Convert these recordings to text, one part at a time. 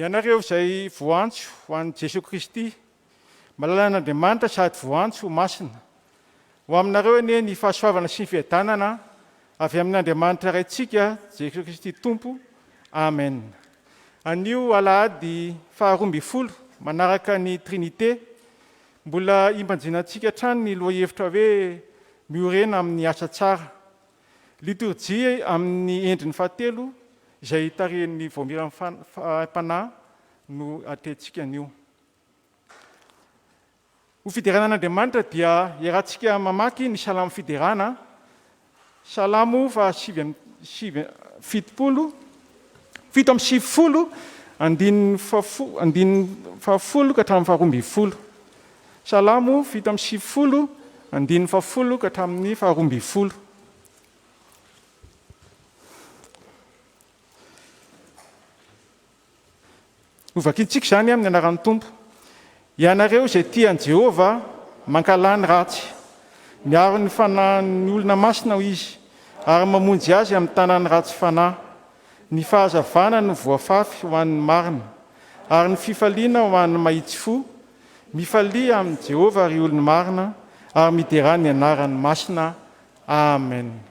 Ianareo izay voantso ho an'i Jesosy Kristy, malalan'Andriamanitra sady voantso masina. Ho aminareo anie ny fahasoavana sy ny fiadanana avy amin'Andriamanitra raintsika, Jesosy Kristy Tompo. Amen. Anio alahady 12 manaraka ny Trinité, mbola imbanjinantsika trano ny lohahevitra hoe miorena amin'ny asa tsara. Liturgia amin'ny endriny fahatelo izay tarihin'ny voamiran'ny fanahy no atentsika anio. Ho fideranan'Andriamanitra dia iarahantsika mamaky ny salamo fiderana, salamo 770, andininy fahafolo ka hatramin'ny 12. Salamo 770, andininy fahafolo ka hatramin'ny 12. Hovakintsika izany amin'ny anaran'ny Tompo. Ianareo izay tian'i Jehovah mankalany ratsy, miaro ny fanahin'ny olona masina ho izy, ary mamonjy azy amin'ny tanany ratsy fanahy. Ny fahazavana no voafafy ho an'ny marina, ary ny fifaliana ho an'ny mahitsy fo. Mifalia amin'i Jehovah ry olona marina, ary midera ny anarany masina. Amen.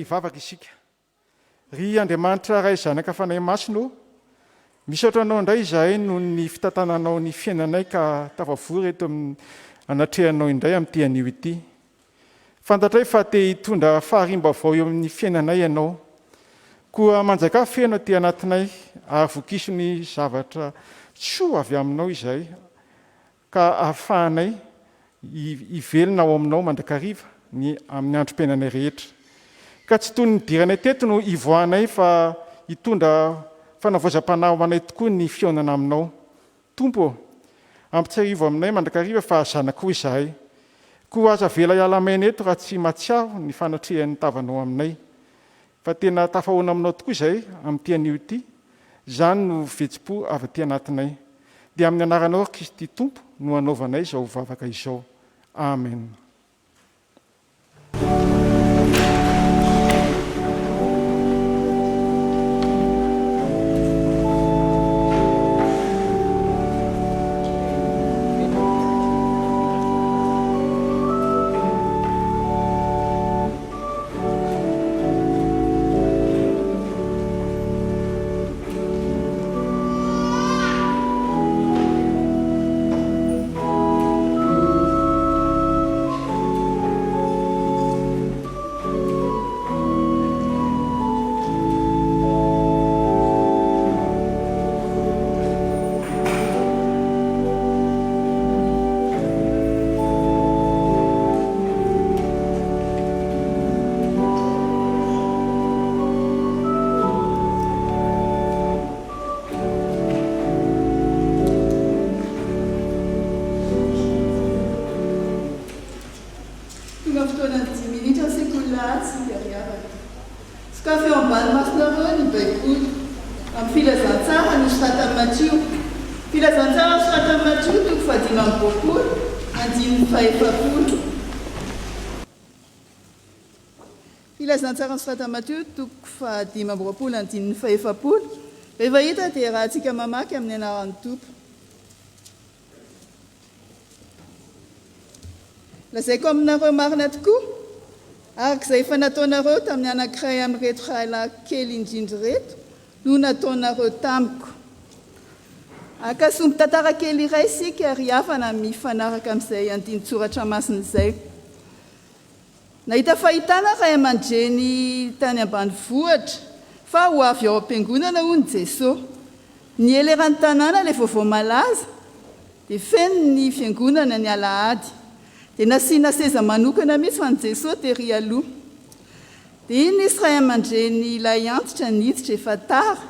Vavaka isika. Ry Andriamanitra ray zanaka fanahy masino, misaotranao indray izahay noho ny fitantananao ny fiainanay ka tafavory eto anatrehanao indray amin'ity anio ity. Fantatray fa te hitondra faharimba avao eo amin'ny fiainanay ianao, koa manjaka feno aty anatinay ary vokiso ny zavatra soa avy aminao izahay, ka ahafahanay hivelona ao aminao mandrakariva amin'ny androm-piainanay rehetra. Ka tsy toy ny diranay teto no ivoanay fa hitondra fanavoazam-panahy ho anay tokoa ny fionana aminao. Tompo, ampitsarivo aminay mandrakariva fa zanako izahay koa aza vela ialamena eto raha tsy matsiaho ny fanatrehan'ny tavanao aminay fa tena tafahoana aminao tokoa izay amin'n'tian'io ity izany no fihetsim-po avy aty anatinay dia amin'ny anaranao Kristy Tompo no anaovanay izao vavaka izao. Amen. Filazantsara ny Sifatamatio toko fahadimy amby roapolo andininy faefapolo. Rehefa hita dia raha antsika mamaky amin'ny anaran'ny Tompo. Lazaiko aminareo marina tokoa arak'izay efa nataonareo tamin'ny anankiray amin'ireto rahalahy indrindra reto no nataonareo tamiko. Akasomby tantara kely iray isika ary hafana mifanaraka amin'izay andinin-tsoratra masina izay. Nahita fahitana ray aman-dreny tany ambanivohitra fa ho avy ao am-piangonana hoy ny Jesosy. Nieleran'ny tanàna ilay vaovao malaza dia feno ny fiangonana ny alahady. Dia nasiana seza manokana mihitsy fa ny Jesosy tery aloha. Dia iny nisy ray aman-dreny ilay antitra niditra efa tara.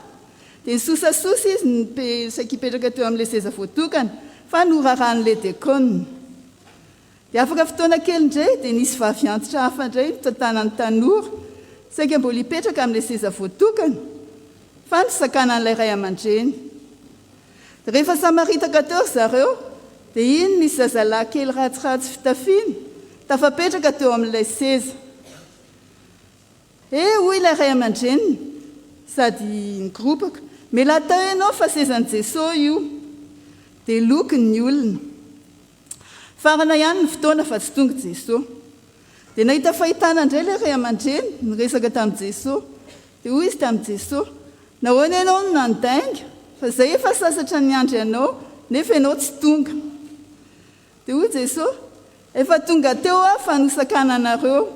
Dia nisosasosa izy saika hipetraka teo amin'ilay seza voatokana fa noraran'ilay diakonina. Dia afaka fotoana kely indray dia nisy vavy antitra hafa indray tantanan'ny tanora saika mbola hipetraka amin'ilay seza voatokana fa nisakanan'ilay ray aman-dreny. Dia rehefa samaritaka teo zareo dia iny nisy zazalahy kely ratsiratsy fitafiana tafapetraka teo amin'ilay seza. Hoy ilay ray aman-dreny sady nigoropaka, mela tao ianao fa sezan'i Jesosy io dia lokony ny olona. Farana ihany ny fotoana fa tsy tonga Jesosy. Dia nahita fahitana indray ilay ray aman-dreny niresaka tamin'i Jesosy. Dia hoy izy tamin'i Jesosy, nahoana ianao no nandainga fa izay efa sasatra ny andro ianao nefa ianao tsy tonga. Dia hoy Jesosy, efa tonga teo aho fa nosakananareo,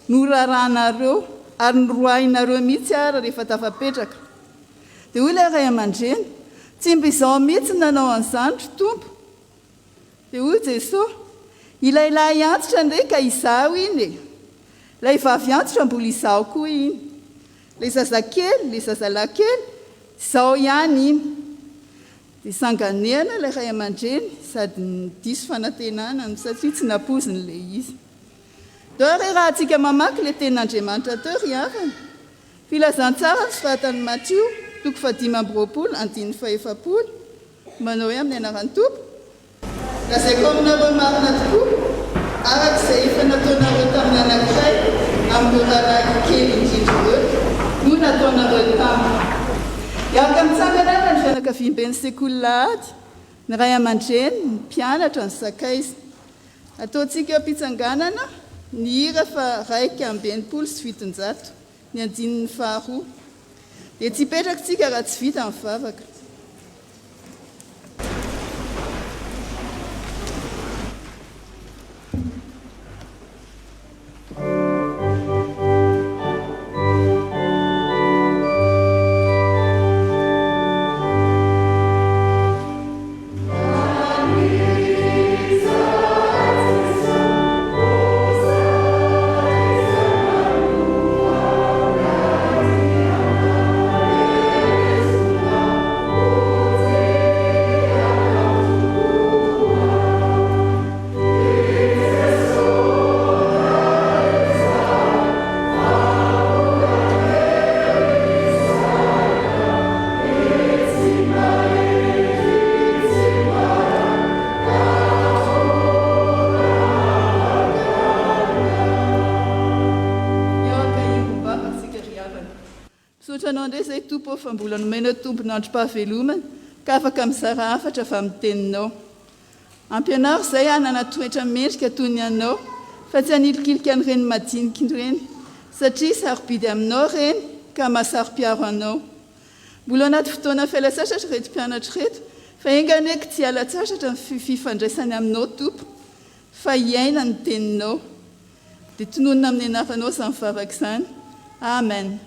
noraranareo ary noroahinareo mihitsy ara rehefa tafapetraka. Dia hoy ilay ray aman-dreny, tsy mba izaho mihitsy nanao an'izany Tompo. Dia hoy Jesosy, ilay lahy antitra indray ka izaho iny e. Ilay vavy antitra mbola izaho koa iny. Ilay zazakely, ilay zazalahy kely, izaho ihany iny. Dia sanganehana ilay ray aman-dreny sady diso fanantenana satria tsy napoziny ilay izy. Deo raha antsika mamaky ilay tenin'Andriamanitra teo ry havana. Filazantsara ny Sifatan'i Matio toko fahadimy amby roapolo andininy faefapolo. Manao hoe amin'ny anaran'ny Tompo. Lazaiko aminareo marina tokoa arak'izay efa nataonareo tamin'ny anankiray amin'ireo rahalahy kely indrindra ireo no nataonareo tamiko. Iaraka mitsangana ny fianakaviam-ben'ny sekoly lahady, ny ray aman-dreny, ny mpianatra, ny sakaiza. Ataontsika eo am-pitsanganana ny hira fa 1:700 ny andininy faharoa. Dia tsy hipetraka tsika raha tsy vita mivavaka. Oh tompo fa mbola nomenao tompony androm-pahavelomana ka afaka mizara hafatra fa miteninao. Ampianaro izay hanana toetra mendrika toy ny anao fa tsy hanilikilika an'ireny madinika ireny satria sarobidy aminao ireny ka mahasaro-piaro anao. Mbola anaty fotoana fialan-tsasatra reto mpianatra reto fa enganeky tsy hiala-tsasatra ny fifandraisany aminao tompo fa hiaina ny teninao. Dia tononona amin'ny anaranao izany mivavaka izany. Amen.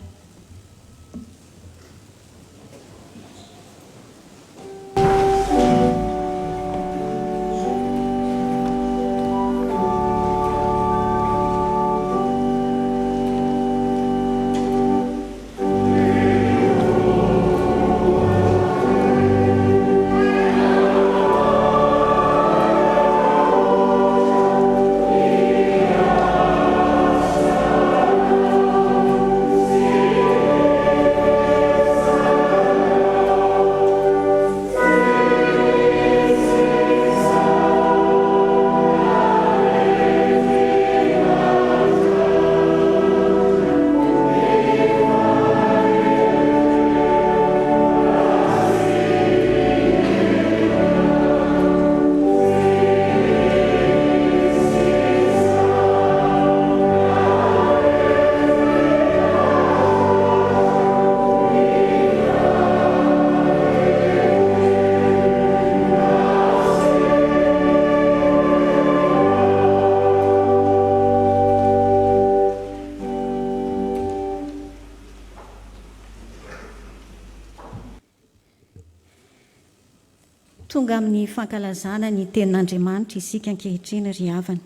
Tonga amin'ny fankalazana ny tenin'Andriamanitra isika ankehitriny ry havana.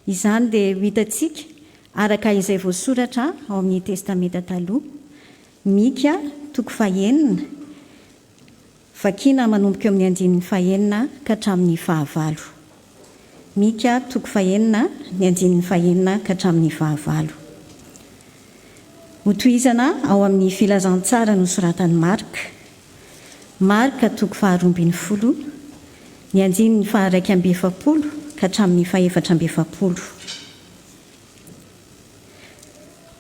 Izany dia hitantsika araka izay voasoratra ao amin'ny testamenta taloha. Mika 9 vakiana manomboka eo amin'ny 9 ka hatramin'ny 9. Mika 9 9 ka hatramin'ny 9. Hotohizana ao amin'ny filazantsara nosoratan'i Marka 2:20 ny 1:7 ka hatramin'ny 7.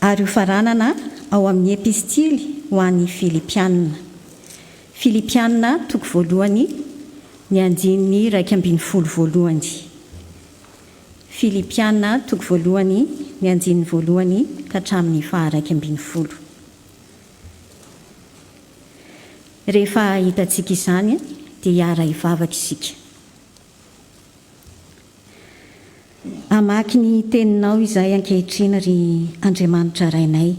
Ary hofaranana ao amin'ny epistily ho an'ny Filipianina. Filipianina 1 ny 1:20. Filipianina 1 ny 1:1 ka hatramin'ny 2:20. Rehefa hitantsika izany dia hiara hivavaka isika. Amaky ny teninao izay ankehitriny ry Andriamanitra rainay.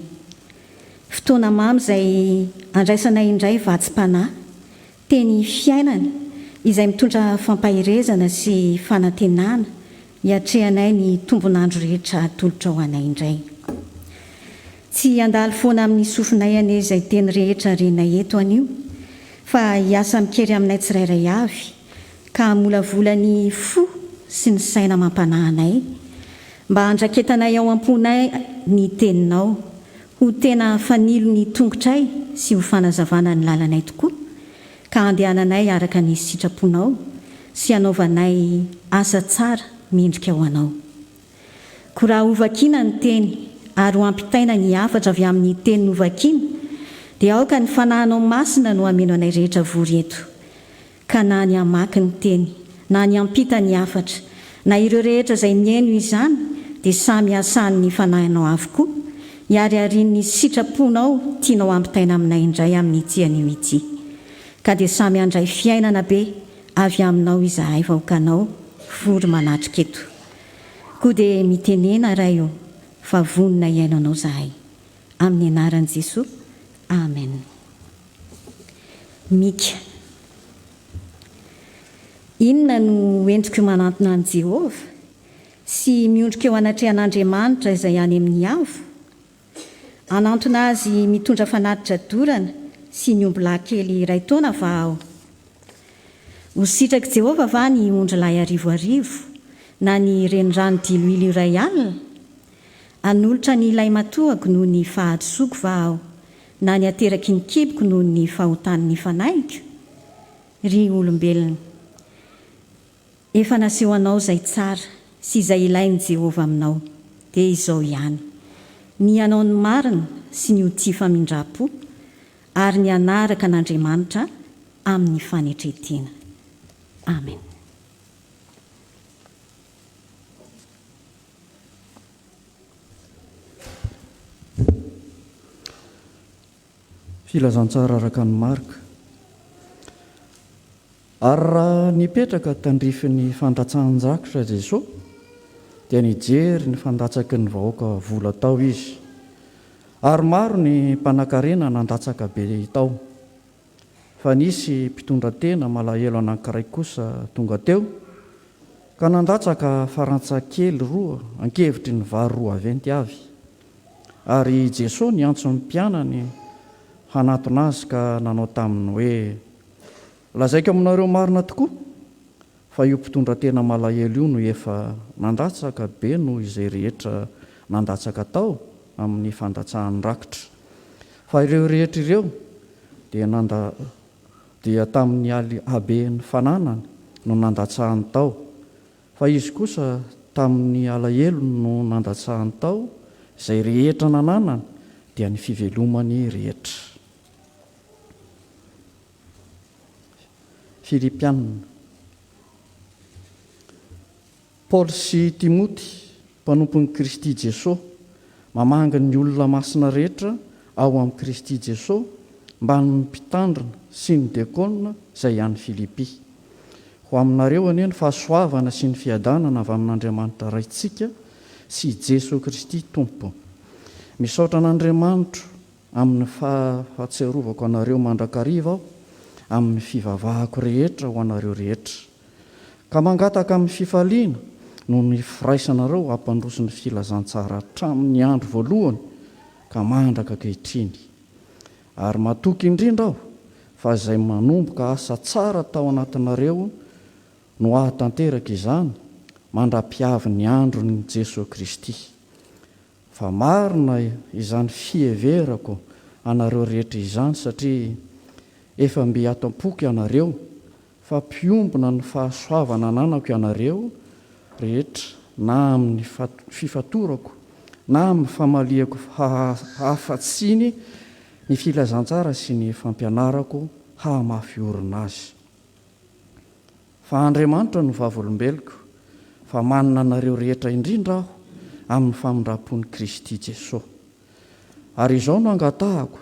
Fotoana mamy izay andraisanay indray vatsim-panahy, teny fiainana izay mitondra fampahirezana sy fanantenana hiatrehanay ny tombonandro rehetra atolotra ao anay indray. Tsy handalo foana amin'ny sofinay ane izay teny rehetra renay eto anio, fa hiasa mikery aminay tsirairay avy ka molavola ny fo sy ny saina mampanahanay mba handraketanay ao am-ponay ny teninao, ho tena fanilo ny tongotray sy ho fanazavana ny lalanay tokoa, ka andehananay araka ny sitraponao sy hanaovanay asa tsara mendrika ho anao. Ko raha hovakiana ny teny ary ho ampitaina ny hafatra avy amin'ny teny hovakiana, dia aoka ny fanahinao masina no ameno anay rehetra vory eto, ka na ny amaky ny teny na ny ampita ny hafatra na ireo rehetra izay miaino izany dia samy asahan'ny fanahinao avokoa, hiariarian'ny sitraponao tianao ampitaina aminay indray amin'ny tian'io ity, ka dia samy handray fiainana be avy aminao izahay vahoakanao vory manatrika eto. Koa dia mitenena ray io fa vonona iaino anao zahay, amin'ny anaran'i Jesosy. Amen. Mika. Inona no endriko manantona an' Jehovah sy miondrika eo anatrehan'Andriamanitra izay any amin'ny avo? Anantona azy mitondra fanatitra dorana sy ny ombilahikely iray taona va aho? Ho sitraky Jehovah va ny ondrilahy arivoarivo na ny renirano diloilo iray alina? Hanolotra ny ilay matohako noho ny fahadsoko va aho, na ny ateraky ny kiboko noho ny fahotan'ny fanaiko? Ry olombelona, efa naseho anao izay tsara sy izay ilain'i Jehovah aminao, dia izao ihany: ny hanao ny marina sy ny ho tia famindram-po, ary ny anaraka an'Andriamanitra amin'ny fanetretena. Amen. Filazantsara araka ny marika. Ary raha nipetraka tandrify ny fandratsahan-jakotra Jesosy dia nijery ny fandatsaky ny vahoaka vola tao izy, ary maro ny mpanankarena nandatsaka be tao. Fa nisy mpitondra tena malahelo anankiray kosa tonga teo ka nandatsaka farantsakely 2 ankevitry ny vary 2 aventy avy, ary Jesosy niantso ny mpianany hanatona azy ka nanao taminy hoe: lazaiko aminareo marina tokoa fa io mpitondra tena malahelo io no efa nandatsaka be noho izay rehetra nandatsaka tao amin'ny fandatsahan'ny rakitra. Fa ireo rehetra ireo dia tamin'ny haben'ny fananany no nandatsahany tao, fa izy kosa tamin'ny alahelo no nandatsahany tao. Izay rehetra nananany dia ny fivelomany rehetra. Filipianina. Paoly sy Timoty, mpanompon'i Kristy Jesosy, mamangana ny olona masina rehetra ao amin'ny Kristy Jesosy mba ny mpitandrina sy ny diakona izay any Filipi. Ho aminareo anie ny fahasoavana sy ny fiadanana avy amin'Andriamanitra raintsika sy Jesosy Kristy Tompo. Misaotra an'Andriamanitra amin'ny fahatsiarovako anareo mandrakariva aho amin'ny fivavahako rehetra ho anareo rehetra, ka mangataka amin'ny fifaliana no ny firaisanareo hampandroso ny filazantsara hatramin'ny andro voalohany ka mandraka ankehitriny. Ary matoky indrindra aho fa izay manomboka asa tsara tao anatinareo no ahatanteraka izany mandra-piavy ny andron'ny Jesosy Kristy. Fa marina izany fieverako anareo rehetra izany, satria efa mbe atam-poky ianareo fa mpiombona ny fahasoavana ananako ianareo rehetra, na amin'ny fifatorako na amin'ny famaliako hafatsiny ny filazantsara sy ny fampianarako hamafy orina azy. Fa Andriamanitra no vavolombeloko, fa manana anareo rehetra indrindra aho amin'ny famindram-pon'i Kristy Jesosy. Ary izao no angatahako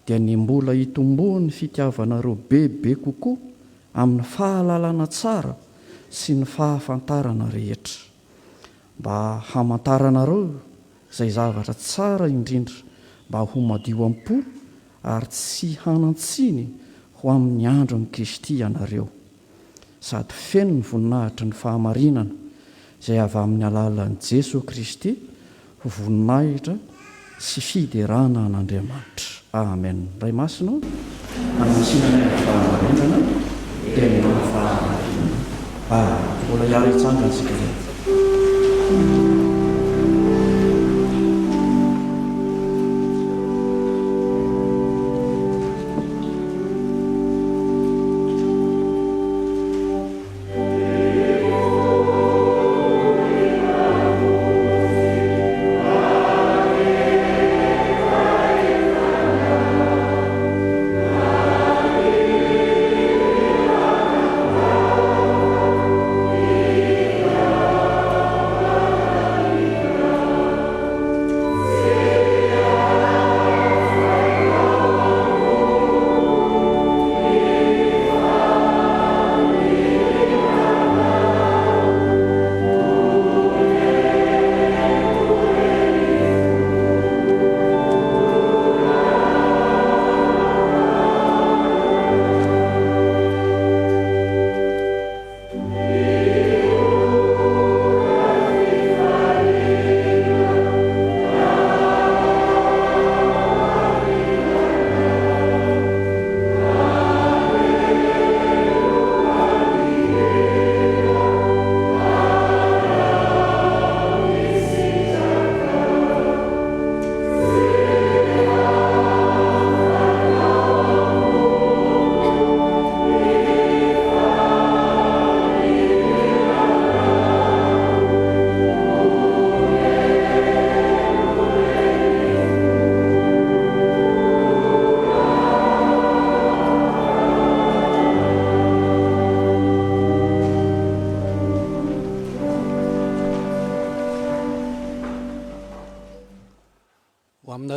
dia ny mbola hitombohan'ny fitiavanareo bebe kokoa amin'ny fahalalana tsara sy ny fahafantarana rehetra, mba hamantaranareo izay zavatra tsara indrindra, mba ho madio am-po ary tsy hanantsiny ho amin'ny andron'i Kristy ianareo, sady feno ny voninahitry ny fahamarinana izay avy amin'ny alalan'i Jesosy Kristy, voninahitra sy fiderana an'Andriamanitra. Amen. Ray masina anasinana fahamarinana tena fahamarinana. Mbola hiara hitsangana sika rehetra.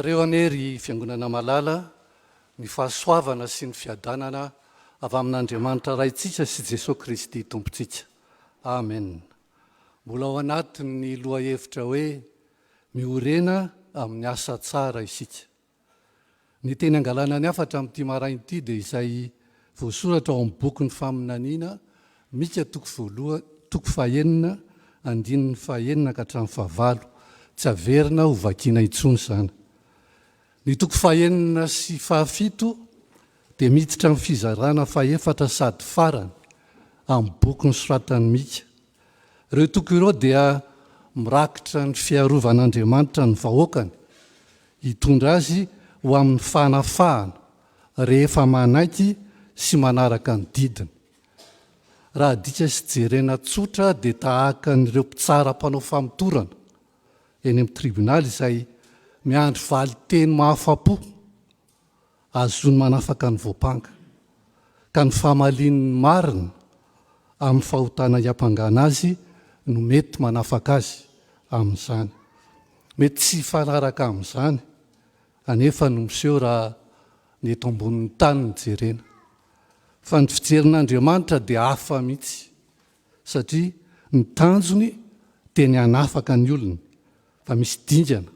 nareo anery fiangonana malala ny fahasoavana sy ny fiadanana avy amin'Andriamanitra raintsika sy Jesosy Kristy tompontsika. Amen. Mbola ao anatiny ny loha hevitra hoe miorena amin'ny asa tsara isika. Ny teny angalana ny afatra amin'ity marain'ity dia izay voasoratra ao amin'ny boky ny faminaniana mika toko fahenina andininy fahenina ka hatramin'ny fahavalo, tsy averina ho vakiana intsony izany. Ny toko fahenina sy fahafito dia miditra amin'ny fizarana fahefatra sady farany amin'ny boky ny soratany mika. Ireo toko ireo dia mirakitra ny fiarovanaN'Andriamanitra ny vahoakany, hitondra azy ho amin'ny fanafahana rehefa manaiky sy manaraka ny didiny. Raha dika sy jerena tsotra dia tahaka n'ireo mpitsara mpanao famitorana eny amin'ny tribonaly izay miandry valy teny mahafa-po azony manafaka ny voapanga, ka ny famalian'ny marina amin'ny fahotana hiampangana azy no mety manafaka azy amin'izany. Mety tsy fanaraka amin'izany anefa no miseho raha ny eto ambonin'ny tany ny jerena. Fa ny fijerin'Andriamanitra dia hafa mihitsy satria ny tanjony teny hanafaka ny olona, fa misy dingana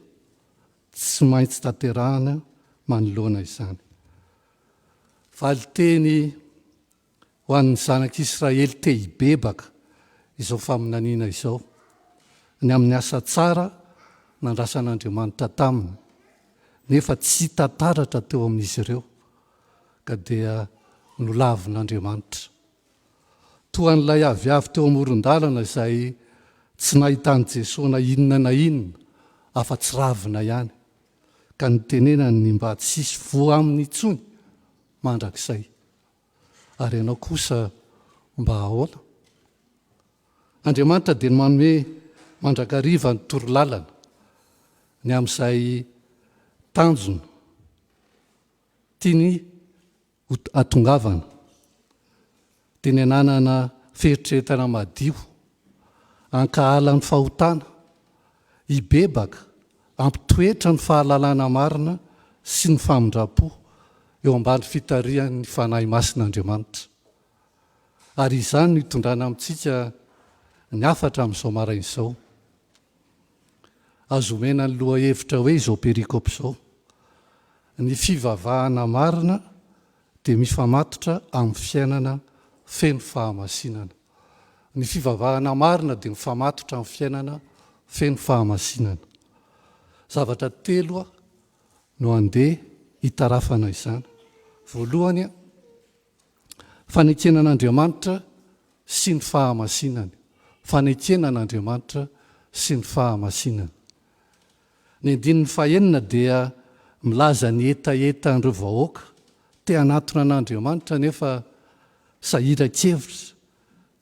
tsy maintsy tanterahana manoloana izany. Valy teny ho an'ny zanak'Israely te hibebaka izao faminaniana izao, ny amin'ny asa tsara nandrasan'Andriamanitra taminy, nefa tsy tantaratra teo amin'izy ireo, ka dia nolavin'Andriamanitra. Toa n'ilay avy teo amoron-dalana izay tsy nahitany Jesosy na inona afa-tsy ravina ihany, ka nitenenany mba tsisy voa aminy intsony mandrakizay. Ary ianao kosa mba ahoana? Andriamanitra dia manome mandrakariva ny torolalana ny amin'izay tanjona tiany atongavana, teny ananana feritreretana madio, ankahala ny fahotana, hibebaka, ampitoetra ny fahalalana marina sy ny famindrapo eo ambany fitarihan'ny fanahy masin'Andriamanitra. Ary izany no hitondrana amintsika ny afatra amin'izao marain'izao. Azo omena ny loha hevitra hoe izao perikopy izao, ny fivavahana marina dia mifamatotra amin'ny fiainana feno fahamasinana. Ny fivavahana marina dia mifamatotra amin'ny fiainana feno fahamasinana. Zavatra telo no andeha hitarafana izany. Voalohany, fanekenan'Andriamanitra sy ny fahamasinany. Fanekenan'Andriamanitra sy ny fahamasinany. Ny andininy fahenina dia milaza ny etaetan'ireo vahoaka te hanatona an'Andriamanitra nefa sahira-kevitra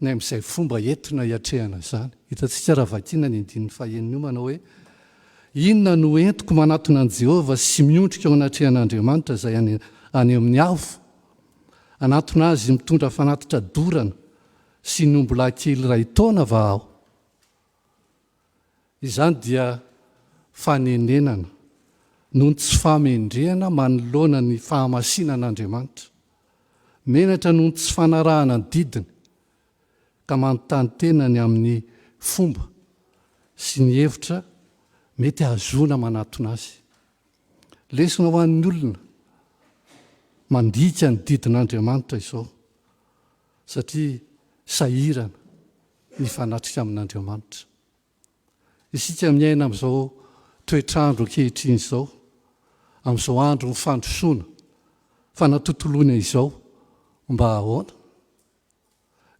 ny amin'izay fomba entina hiatrehana izany. Hitantsika raha vakiana ny andininy fahenina io manao hoe inona no entiko manatona an' Jehovah sy miondrika ao anatrehan'Andriamanitra izay any amin'ny avo, anatona azy mitondra fanatitra dorana sy ny omby-lahy kely iray taona va aho. Izany dia fanenenana noho ny tsy famendrehana manoloana ny fahamasinan'Andriamanitra, menatra noho ny tsy fanarahana ny didiny, ka manontany tenany amin'ny fomba sy ny hevitra mety hazona manatona azy. Lesona ho an'ny olona mandika ny didin'Andriamanitra izao, satria sahirana ny fanatrika amin'Andriamanitra. Isika miaina amin'izao toetrandro ankehitriny izao, amin'izao andro ny fandrosoana, fanatontoloana izao, mba ahoana?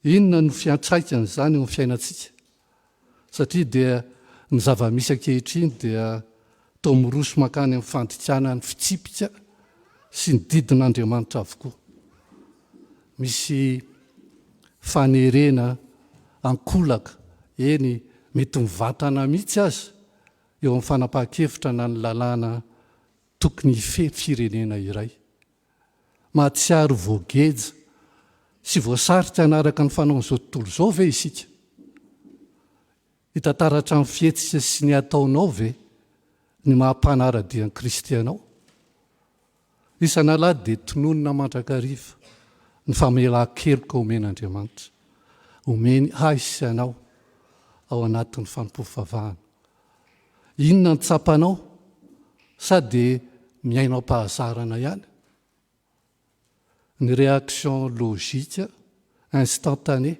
Inona no fiantsaikany izany eo amin'ny fiainantsika? Satria dia ny zava-misy ankehitriny dia toa miroso makany amin'ny fandikana ny fitsipika sy ny didin'Andriamanitra avokoa. Misy fanerena ankolaka, eny mety mivatana mihitsy aza eo amin'ny fanapahan-kevitra na ny lalàna tokony firenena iray. Mahatsiaro voageja sy voasarika hanaraka ny fanaon'izao tontolo izao ve isika? Hitantaratra ny fihetsika sy ny ataonao ve? ny mahampanaradian'ny Kristy anao. Isan'alady dia tononona mandrakariva ny famelan-keloka omen'Andriamanitra, omeny aisy anao ao anatin'ny fanompo-fivavahana. Inona ny tsapanao sady miainao mpahazarana ihany. Ny réaction logique instantanée,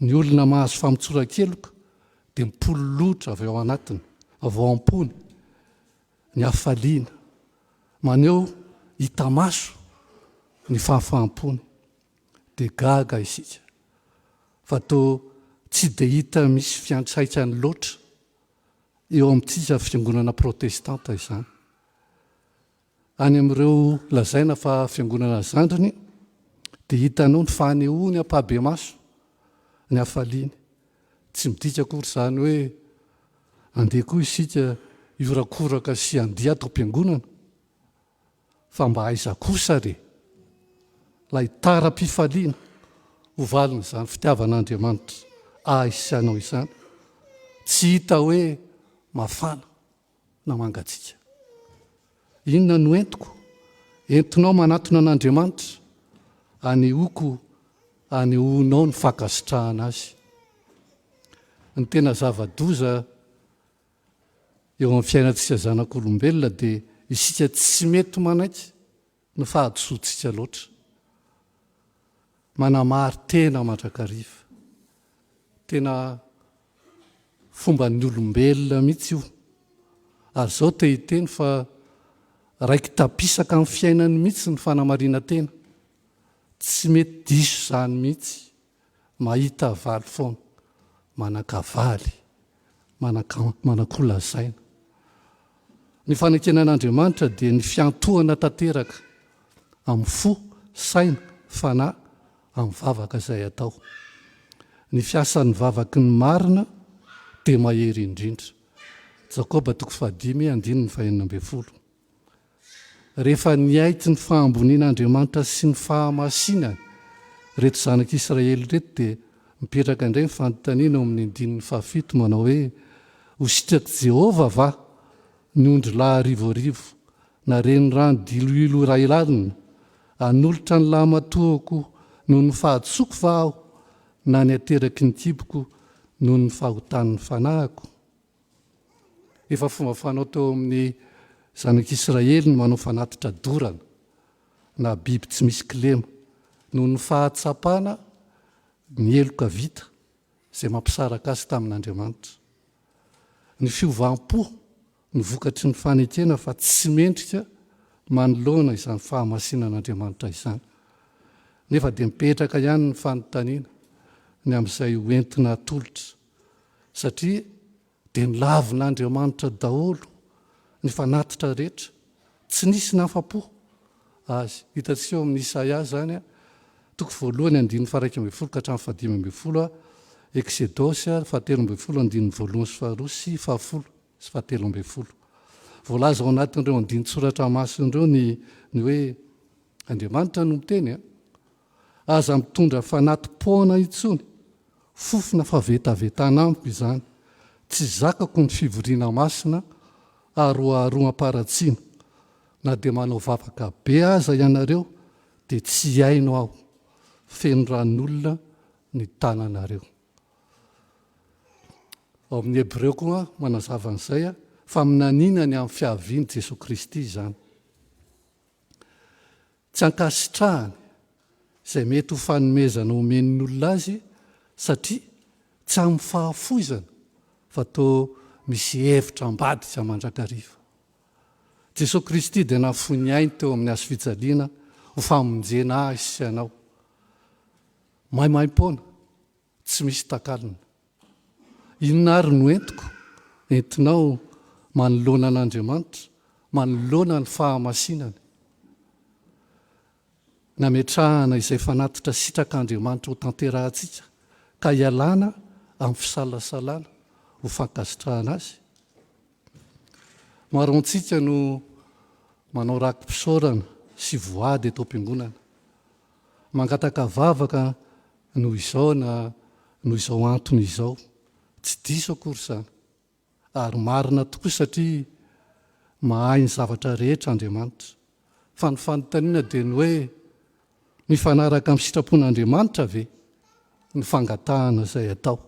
ny olona mahazo famotsora-keloka dia mipololotra avy ao anatiny, avy ao am-pony, ny hafaliana, maneo hita maso ny fahafahampony, dia gaga isika. Fa toa tsy dia hita misy fiantsaikany loatra eo amintsika fiangonana protestanta izany. Any amin'ireo lazaina fa fiangonana zandriny dia hitanao ny fahanehoany ampahabe maso, ny hafaliany. Tsy midika akory izany hoe andeha koa isika iorakoraka sy andia atao am-piangonana, fa mba aiza kosa re lay tara-pifaliana hovalina izany fitiavan'Andriamanitra aisianao izany. Tsy hita hoe mafana na mangatsiaka. Inona no entiko? Entinao manatona an'Andriamanitra anehoako, anehoanao ny fankasitrahana azy. Ny tena zava-doza eo amin'ny fiainantsika zanak'olombelona dia isika tsy mety manaika ny fahadisoantsika loatra. Manamary tena mandrakariva. Tena fomba ny olombelona mihitsy io. Ary izao te hiteny fa raiky tapisaka amin'ny fiainany mihitsy ny fanamarina tena. Tsy mety diso izany mihitsy mahita valy foana, manakavaly, manakolazaina. Ny fanankenan'Andriamanitra dia ny fiantohana tanteraka amin'ny fo, saina, fanahy, amin'ny vavaka izay atao. Ny fiasan'ny vavaky ny marina dia mahery indrindra. Jakoba 5:5-10. Rehefa niaity ny fahambonian'Andriamanitra sy ny fahamasinany, reto zanak'Israely reto dia mipetraka indray ny fanontaniana amin'ny 5 manao hoe: ho sitraky Jehova va ny ondry lahy rivorivo, na renirano diloilo iray lalina, hanolotra ny lahy matohako noho ny fahatsoko va aho, na ny ateraky ny kiboko noho ny fahotan'ny fanahiko. Efa fomba fanao teo amin'ny zanak'Israely ny manao fanatitra dorana na biby tsy misy kilema noho ny fahatsapana ny eloka vita izay mampisaraka azy tamin'Andriamanitra. Ny fiovampo ny vokatry ny fanekena fa tsy mendrika manoloana izany fahamasinan'Andriamanitra izany. Nefa dia mipetraka ihany ny fanontaniana ny amin'izay hoentina atolotra, satria dia nilavin'Andriamanitra daholo ny fanatitra rehetra, tsy nisy nafa-po azy. Hitantsika eo amin'ny Isaia zany, 1:1-12 Exodosy 13:12-13. Voalaza ao anatin'ireo andinin-tsoratra mason'ireo ny hoe Andriamanitra no miteny, aza mitondra fanatim-poana intsony, fofona favetavetana amiko izany. Tsy zakako ny fivoriana masina aroaroam-paratsiana, na dia manao vavaka be aza ianareo dia tsy haino aho, feno ran'olona ny tananareo. Ao amin'ny Hebreo koa manazava an'izay fa minaninany amin'ny fiaviany Jesosy Kristy izany. Tsy ankasitrahany izay mety ho fanomezana omen'ny olona azy, satria tsy amin'ny fahafoizana fa toa misy hevitra ambadika mandrakariva. Jesosy Kristy dia nahafoy ny ainy teo amin'ny hazo fijaliana ho famonjena azy sy anao. Maimaim-poana, tsy misy takalina. Inona ary no entiko? Entinao manoloana an'Andriamanitra, manoloana ny fahamasinany. Nametrahana izay fanatitra sitrak'Andriamanitra ho tanterahantsika, ka hialana amin'ny fisalasalana ho fankasitrahana azy. Maro antsika no manao rakim-pisaorana sy voady eto am-piangonana, mangataka vavaka noho izao na noho izao antony izao. Tsy diso akory izany, ary marina tokoa satria mahay ny zavatra rehetra Andriamanitra. Fa ny fanontaniana dia ny hoe mifanaraka amin'ny sitrapon'Andriamanitra ve ny fangatahana izay atao?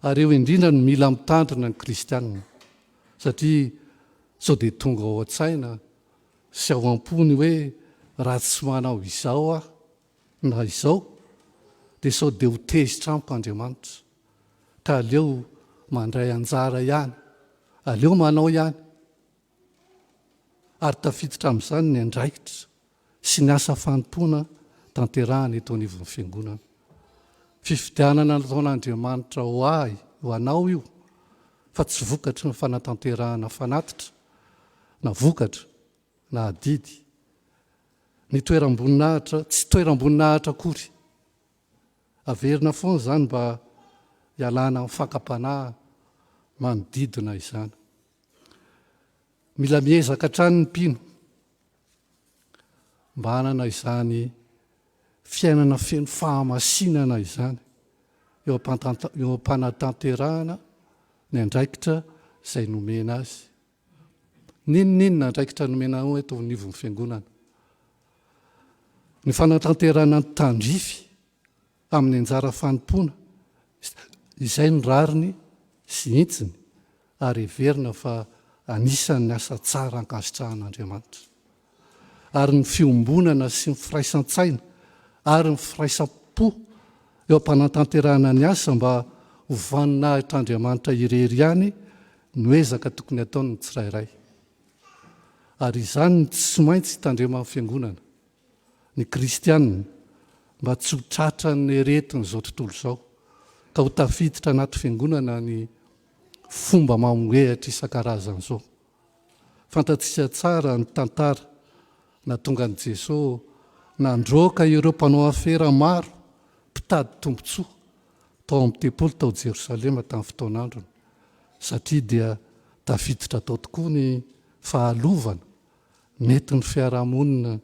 Ary eo indrindra no mila mitandrina ny kristianina, satria sao dia tonga ao an-tsaina sy ao am-pony hoe raha tsy manao izao aho na izao dia sao dia ho tezitra amiko Andriamanitra, ka aleo mandray anjara ihany, aleo manao ihany. Ary tafiditra amin'izany ny andraikitra sy ny asa fanompoana tanterahana eto anivon'ny fiangonana. Fifidianana nataon'Andriamanitra ho ahy, ho anao io, fa tsy vokatra ny fanatanterahana fanatitra, na vokatra, na adidy. Ny toeram-boninahitra, tsy toeram-boninahitra akory. Averina foana izany mba hialana amin'ny fakapanahy manodidina izany. Mila miezaka hatrany ny mpino mba hanana izany fiainana feno fahamasinana izany eo am-panatanterahana ny andraikitra izay nomena azy. Ninonina andraikitra nomena ao eto anivon'ny fiangonana? Ny fanatanterahana ny tandrify amin'ny anjara fanompoana, izay ny rariny sy intsiny, ary heverina fa anisan'ny asa tsara ankasitrahan'Andriamanitra. Ary ny fiombonana sy ny firaisan-tsaina ary ny firaisan-po eo am-panatanterahana ny asa mba ho vaninahitran'Andriamanitra irery ihany no ezaka tokony ataony ny tsirairay. Ary izany tsy maintsy hitandrema amin'ny fiangonana ny kristianina mba tsy ho tratra ny aretin'izao tontolo izao, ka ho tafiditra anaty fiangonana ny fomba mamoehatra isan-karazany izao. Fantatsika tsara ny tantara nahatonga an'i Jesosy nandroaka ireo mpanao afera maro mpitady tombontsoa tao amin'ny tempolo tao Jerosalema tamin'ny fotoan'androny, satria dia tafiditra tao tokoa ny fahalovana mety ny fiarahamonina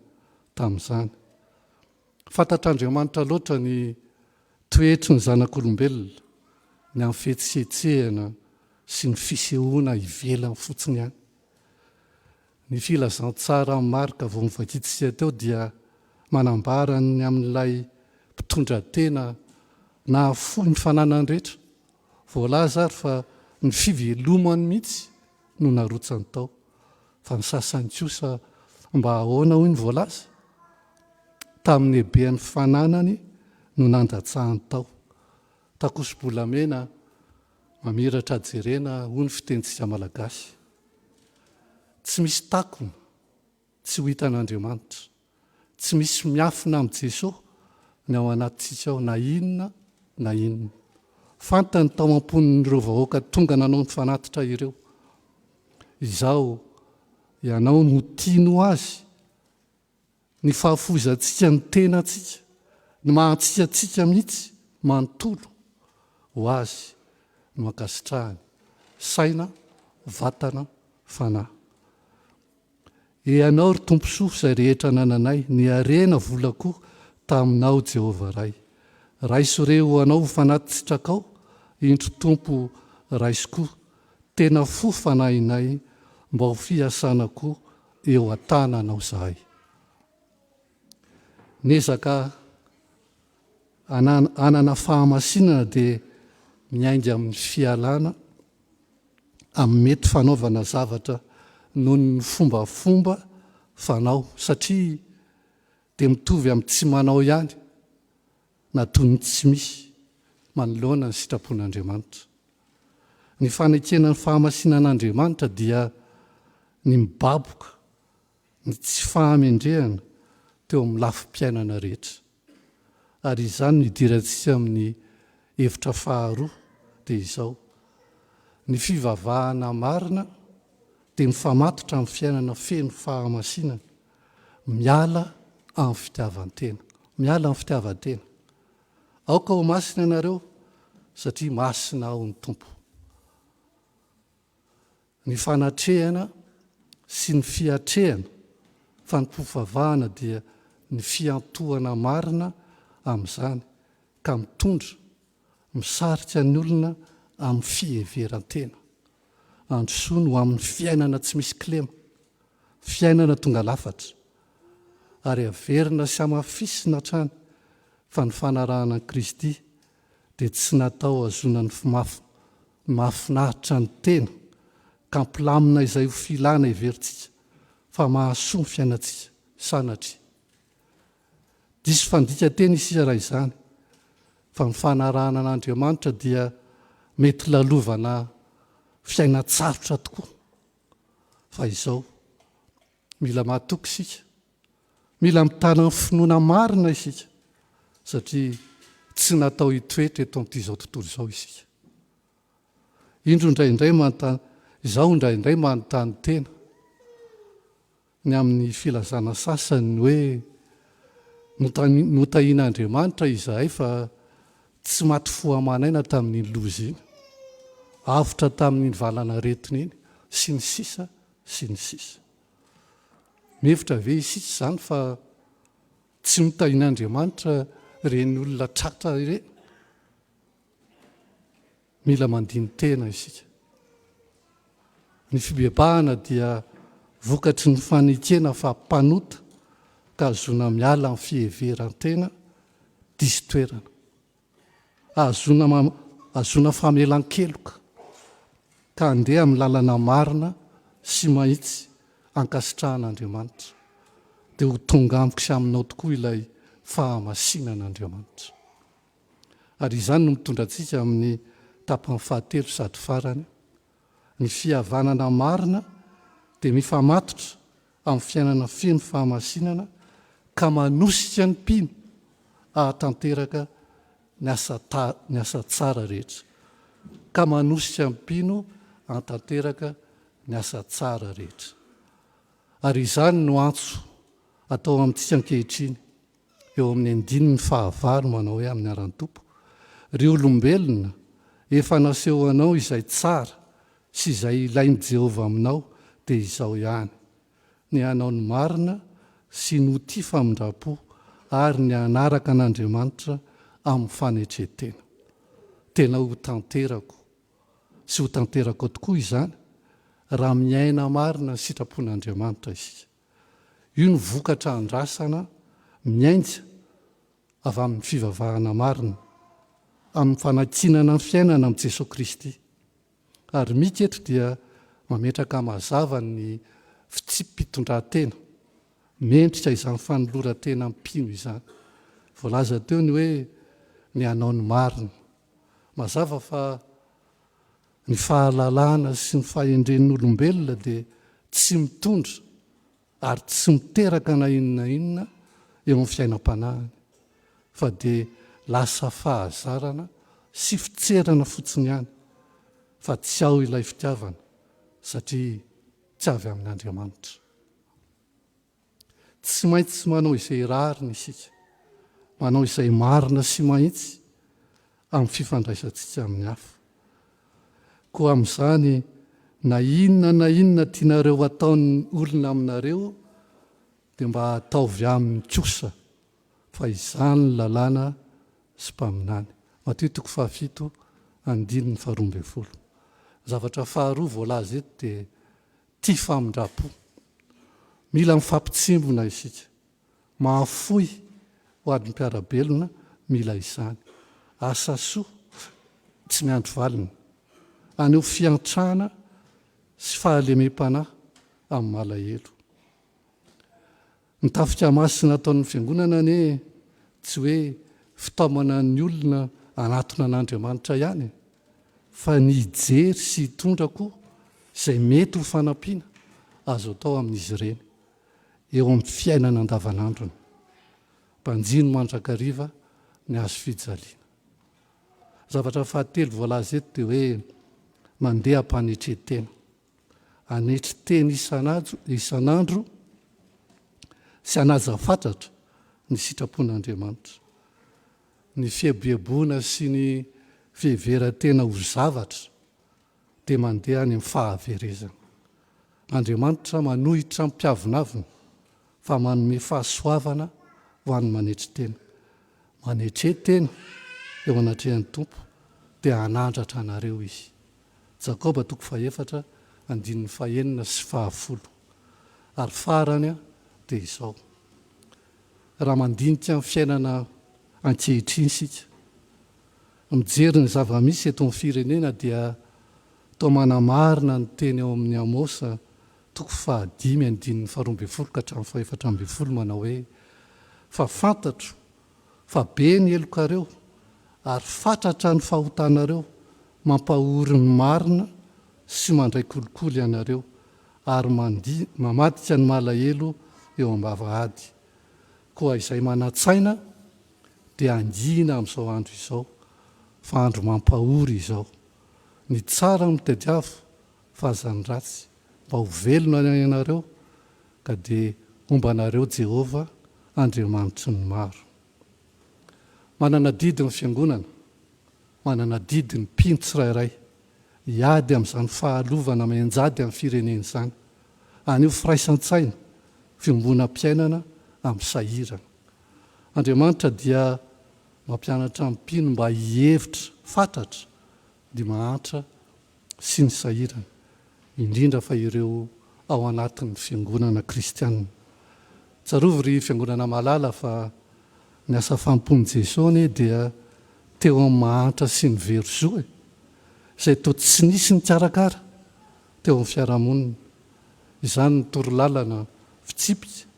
tamin'izany. Fantatr'Andriamanitra loatra ny toetry ny zanak'olombelona ny amin'ny fietsehetsehana sy ny fisehoana ivelany fotsiny ihany. Ny filazantsara amin'ny marika vao mivakitsika teo dia manambara ny amin'ilay mpitondra tena na fohy ny fananany rehetra. Voalaza ary fa ny fivelomany mihitsy no narotsany tao, fa ny sasany kosa mba ahoana hoy ny voalaza? Tamin'ny ebean'ny fananany no nandatsahany tao. Takosom-bolamena mamiratra jerena hoy ny fitentsika malagasy. Tsy misy takona tsy ho hitan'Andriamanitra, tsy misy miafina amin'i Jesosy ny ao anatintsika ao na inona na inona. Fantany tao am-ponin'ireo vahoaka tonga nanao ny fanatitra ireo. Izao ianao no tiano azy, ny fahafozantsika ny tenantsika, ny mahantsika mihitsy manontolo ho azy no ankasitrahany saina, vatana, fanahy. Ianao ry tomposoa izay rehetra nananay, ny arena vola koa taminao Jehovah ray. Raiso reo anao fanatitsitrakao, indro tompo raiso koa, tena fo fanahinay mba ho fiasana koa eo an-tananao zahay. Nezaka anana fahamasinana dia miainga amin'ny fialana amin'ny mety fanaovana zavatra noho ny fombafomba fanao, satria dia mitovy amin'ny tsy manao ihany na toy ny tsy misy manoloana ny sitrapon'Andriamanitra. Ny fanekena ny fahamasinan'Andriamanitra dia ny mibaboka, ny tsy fahamendrehana teo amin'ny lafim-piainana rehetra. Ary izany nidirantsika amin'ny hevitra faharoa dia izao: ny fivavahana marina dia mifamatotra amin'ny fiainana feno fahamasinana, miala amin'ny fitiavan-tena. Miala amin'ny fitiavan-tena. Aoka ho masina ianareo satria masina ao ny Tompo. Ny fanatrehana sy ny fiatrehana fa ny mpivavahana dia ny fiantohana marina amin'izany, ka mitondra misarika ny olona amin'ny fiheveran-tena. androsoa no amin'ny fiainana tsy misy klema, fiainana tonga lafatra, ary averina sy amafisina trany fa ny fanarahana an Kristy dia tsy natao azona ny mahafinaritra ny tena ka mpilamina izay ho filana heverintsika fa mahasoa ny fiainantsika sanatria. Diso fandika tena isika raha izany fa ny fanarahana an'Andriamanitra dia mety lalovana fiaina-tsarotra tokoa. Fa izao mila mahatoky isika, mila mitana ny finoana marina isika satria tsy natao hitoetra eto amin'ity izao tontolo izao isika. Izaho indraindray manontany tena ny amin'ny filazana sasany hoe notahian'Andriamanitra izahay fa tsy maty fo amanaina tamin'iny loza iny, avotra tamin'iny valana retina iny, sy ny sisa sy ny sisa. Mihevitra ve isika izany fa tsy mitahian'Andriamanitra reny olona tratra ireny? Mila mandiny tena isika. Ny fibebahana dia vokatry ny fanekena fa mpanota ka azona miala amin'ny fiheveran-tena diso toerana. Azona famelan-keloka ka andeha amin'ny lalana marina sy mahitsy ankasitrahan'Andriamanitra dia ho tonga amiko sy aminao tokoa ilay fahamasinan'Andriamanitra. Ary izany no mitondra antsika amin'ny tapany fahatelo sady farany, ny fihavanana marina dia mifamatotra amin'ny fiainana feno fahamasinana ka manosika ny mpino ahatanteraka ny asa tsara rehetra, ka manosika ny mpino ahatanteraka ny asa tsara rehetra. Ary izany no antso atao amintsika ankehitriny eo amin'ny 9:5 manao hoe amin'ny aran-tompo, ry olombelona efa naseho anao izay tsara sy izay ilain'i Jehovah aminao dia izao ihany, ny hanao ny marina sy ny ho tia famindrapo ary ny hanaraka an'Andriamanitra amin'ny fanetretena. Tena ho tanterako sy ho tanterako tokoa izany raha miaina marina ny sitrapon'Andriamanitra isika. Io ny vokatra andrasana miainja avy amin'ny fivavahana marina, amin'ny fanakinana ny fiainana amin'i Jesosy Kristy. Ary mika eto dia mametraka mazava ny fitsipitondran-tena, mendrika izany fanoloran-tena mpino izany. Voalaza teo ny hoe ny hanao ny marina. Mazava fa ny fahalalana sy ny fahendren'olombelona dia tsy mitondra ary tsy miteraka na inona inona eo amin'ny fiainam-panahiny, fa dia lasa fahazarana sy fitserana fotsiny ihany, fa tsy ao ilay fitiavana satria tsy avy amin'Andriamanitra. Tsy maintsy manao izay rariny isika, manao izay marina sy mahitsy amin'ny fifandraisantsika amin'ny hafa. Koa amin'izany na inona tianareo ataon'ny olona aminareo dia mba ataovy aminy kosa, fa izany ny lalàna sy mpaminany. Mateo 7:12. Zavatra faharoa voalaza eto dia tia famindrapo. Mila mifampitsimbona isika, mahafoy ho adiny mpiarabelona, mila izany. Asa soa tsy miandro valiny, aneo fiantrana sy fahalemem-panahy amin'ny malahelo. Ny tafika masina ataon'ny fiangonana ane tsy hoe fitaomana ny olona anatona an'Andriamanitra ihany, fa ny hijery sy hitondra koa izay mety ho fanampiana azo atao amin'izy ireny eo amin'ny fiainana andavanandrony. Mpanjino mandrakariva ny azo fijaliana. Zavatra fahatelo voalaza eto dia hoe mandeha ampanetretena, anetretena isan'andro sy hanaja fatratra ny sitrapon'Andriamanitra. Ny fiebebona sy ny fiheveran-tena ho zavatra dia mandeha any amin'ny fahaverezana. Andriamanitra manohitra mpiavonavina fa manome fahasoavana ho an'ny manetretena. Manetretena eo anatrehan'ny tompo dia hanandratra anareo izy. Jakoba 4:4 andininy fahenina sy fahafolo ary farany a dia izao raha mandinika ny fiainana ankehitriny sika mijery ny zava-misy eto amin'ny firenena dia tao manamarina ny teny eo amin'ny Amosa 5:5 ka hatramin'ny 4 manao hoe fa fantatro fa be ny elokareo ary fatratra ny fahotanareo mampahory ny marina sy mandray kolikoly ianareo ary mamadika ny malahelo eo am-bavahady koa izay manatsaina dia angina amin'izao andro izao fa andro mampahory izao ny tsara no tadiavo fa azany ratsy mba ho velona ianareo ka dia ombanareo Jehova Andriamanitry ny maro. Manana didy ny fiangonana, manana didy ny mpino tsirairay hiady amin'izany fahalovana menjady amin'ny firenena izany, anio firaisan-tsaina, fiombonam-piainana amin'ny sahirana. Andriamanitra dia mampianatra ny mpino mba hihevitra fantatra dia mahantra sy ny sahirana, indrindra fa ireo ao anatin'ny fiangonana kristianina. Tsarovy ry fiangonana malala fa ny asa fampony Jesosy dia teo amin'ny mahantra sy ny verozoa izay toa tsy nisy ny karakara teo amin'ny fiarahamonina. Izany ny torolalana fitsipika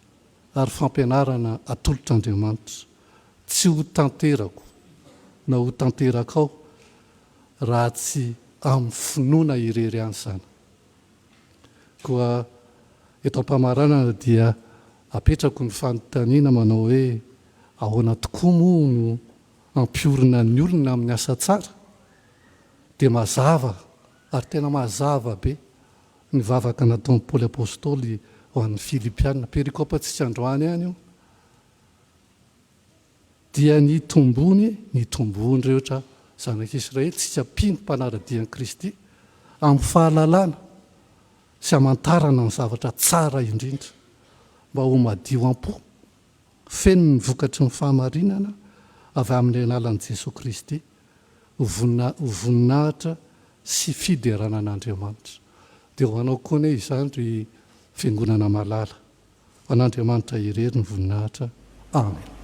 ary fampianarana atolotr'Andriamanitra. Tsy ho tanterako na ho tanterakao raha tsy amin'ny finoana irery ihany izany. Koa eto am-pamaranana dia apetrako ny fanontaniana manao hoe ahoana tokoa moa no ampiorina ny olona amin'ny asa tsara. Dia mazava ary tena mazava be ny vavaka nataon'ny Paoly Apôstôly ho an'ny Filipianina, perikopantsika androany ihany io, dia ny tombony rehetra zanak'Israely tsika mpino mpanaradian'i Kristy amin'ny fahalalana sy hamantarana ny zavatra tsara indrindra mba ho madio am-po feno ny vokatry ny fahamarinana avy amin'ny alalan'i Jesosy Kristy ho voninahitra sy fiderana an'Andriamanitra. Dia ho anao koa ne izany ry fiangonana malala, ho an'Andriamanitra irery ny voninahitra. Amen.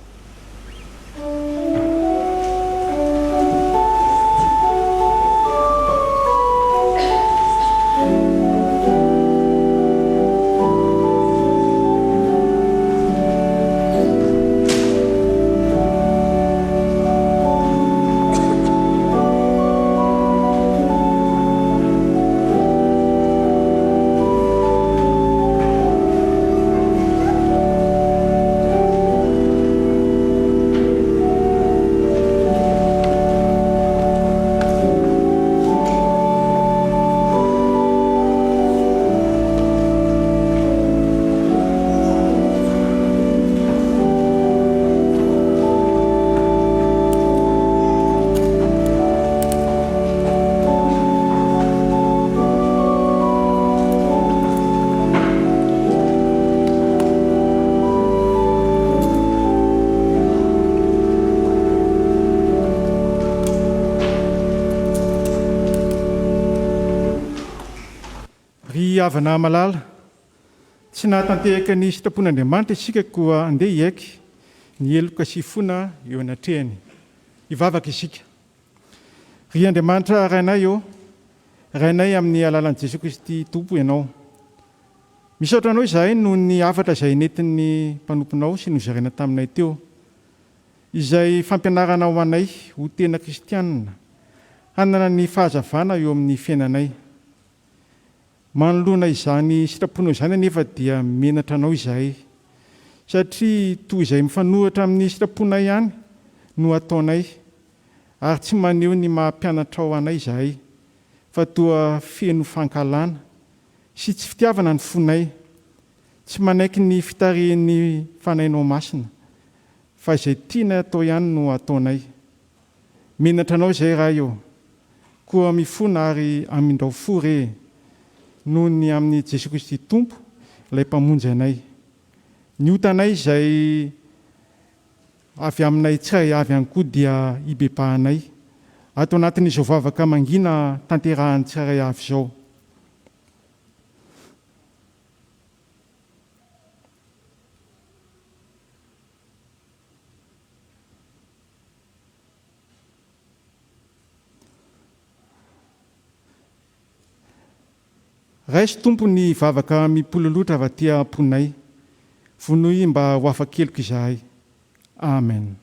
Havana malala tsy nahatantehaka ny sitrapon'Andriamanitra isika koa andeha hiaiky ny eloka sy fona eo anatrehany hivavaka isika. Ry Andriamanitra rainay amin'ny alalan'i Jesosy Kristy Tompo ianao. Misaotra anao izahay noho ny hafatra izay nentin'ny mpanomponao sy nozaraina taminay teo, izay fampianarana ho anay ho tena kristianina, hanana ny fahazavana eo amin'ny fiainanay. Manoloana izany sitraponao izany anefa dia menatra anao izahay, satria toy izay mifanohitra amin'ny sitraponay ihany no ataonay, ary tsy maneho ny mampianatra ao anay izahay, fa toa feno fankalana sy tsy fitiavana ny fonay, tsy manaiky ny fitarehan'ny fanainao masina, fa izay tiana atao ihany no ataonay. Menatra anao izay raha eo, koa mifona ary amindao fo re noho ny amin'ny Jesosy Kristy Tompo ilay mpamonjy anay. Ny otanay izay avy aminay tsirairay avy ihany koa dia hibebahanay ato anatin'izao vavaka mangina tanterahan'ny tsirairay avy izao. raisy tompo ny vavaka mipololotra avatia amponay vonoy mba ho afa-keliko izahay. Amen.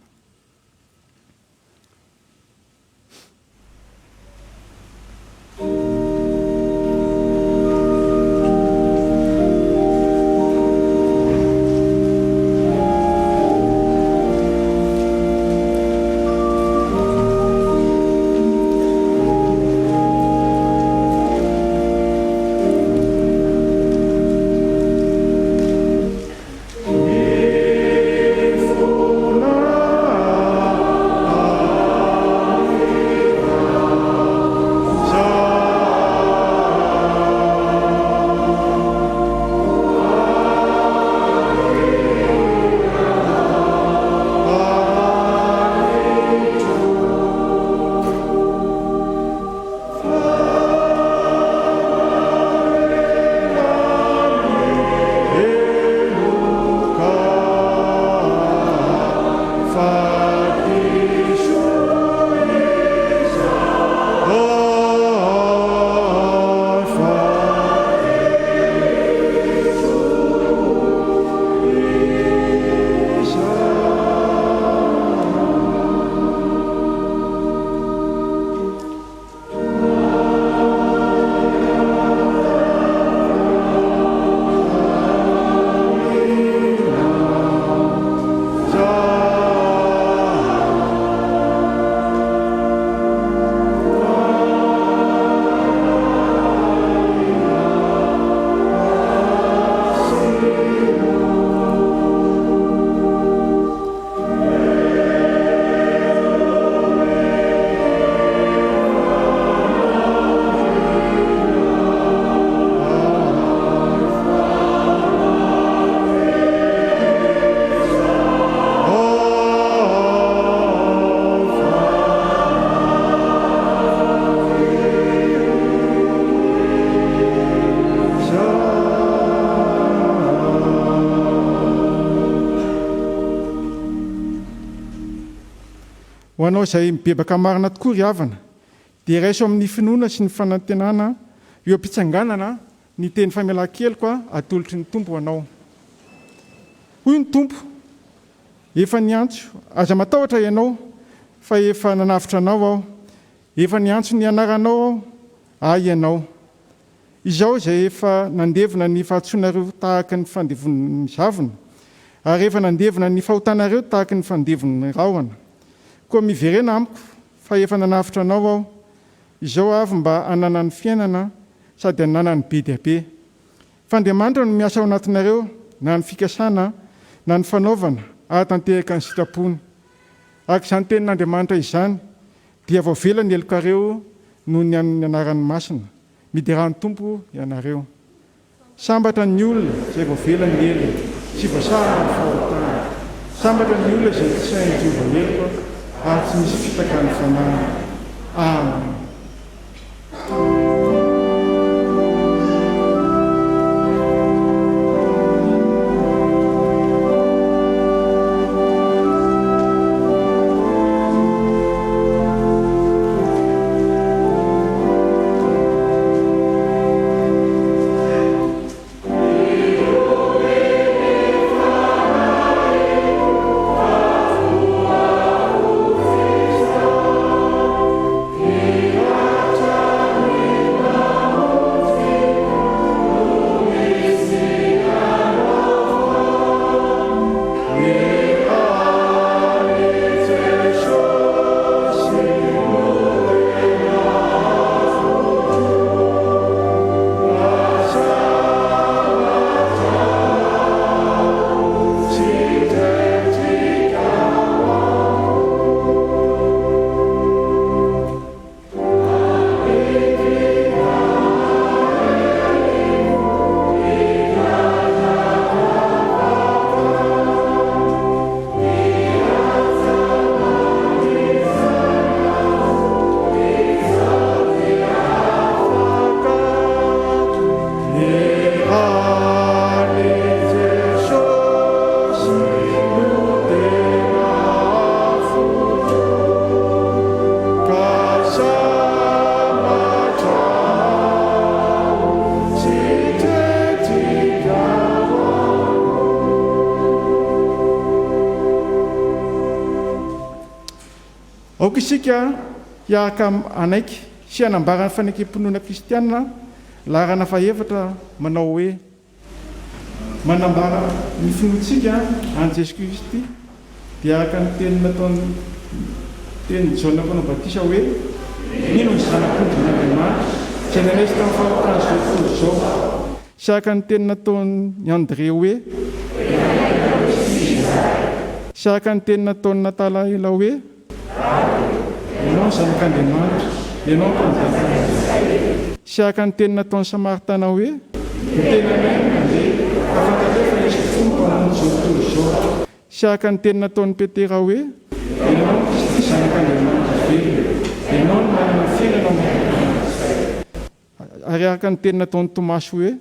Ho anao izay mibebaka marina tokoa ry havana, dia raiso amin'ny finoana sy ny fanantenana eo am-pitsanganana ny teny famelan-keliko atolotry ny tompo anao. Hoy ny tompo, efa niantso, aza matahotra ianao fa efa nanavitra anao aho, efa niantso ny anaranao aho, ianao. Izao izay efa nandevina ny fahatsoanareo tahaka ny fandevon'ny zavona, ary efa nandevina ny fahotanareo tahaka ny fandevon'ny rahona. Koa miverena amiko fa efa nanavitra anao aho, izao avy mba hanana ny fiainana sady hanana ny be dia be. Fa Andriamanitra no miasa ao anatinareo na ny fikasana na ny fanaovana ahatanteraka ny sitrapony. Araka izany tenin'Andriamanitra izany dia voavela ny elokareo noho ny amin'ny anaran'ny masina. Mideran'ny tompo ianareo. Sambatra ny olona izay voavela ny elo sy voasarana ny fahotana. Sambatra ny olona izay tsy sain'ny Jehovah eloka ary tsy misy fitaka ny fanana. Amen. Yeah. aoka isika hiaraka anaiky sy hanambarany fanekem-pinoana kristianina larana faefatra manao hoe manambara ny finoantsika an Jesy Kristy dia araka ny teny nataony teny Jaona Mpanambatiana hoe ino ny zanak'Andriamanitra sy nanesy tamin'ny fahatany zao tontolo zao, sy araka ny teny nataony André hoe sy araka ny teny nataony Natalaela hoe ianao ny zanak'Andriamanitra, ianao ny mpanjaka, sy araka ny teny nataony Samaritana hoe ny tenanay mandeha afantareo fa Jesy Fomba amin'ny zao tontolo zao, sy araka ny teny nataony Petera hoe ianao ny Kristy zanak'Andriamanitra velona, ianao ny manana fiainana ary araka ny teny nataony Tomasy hoe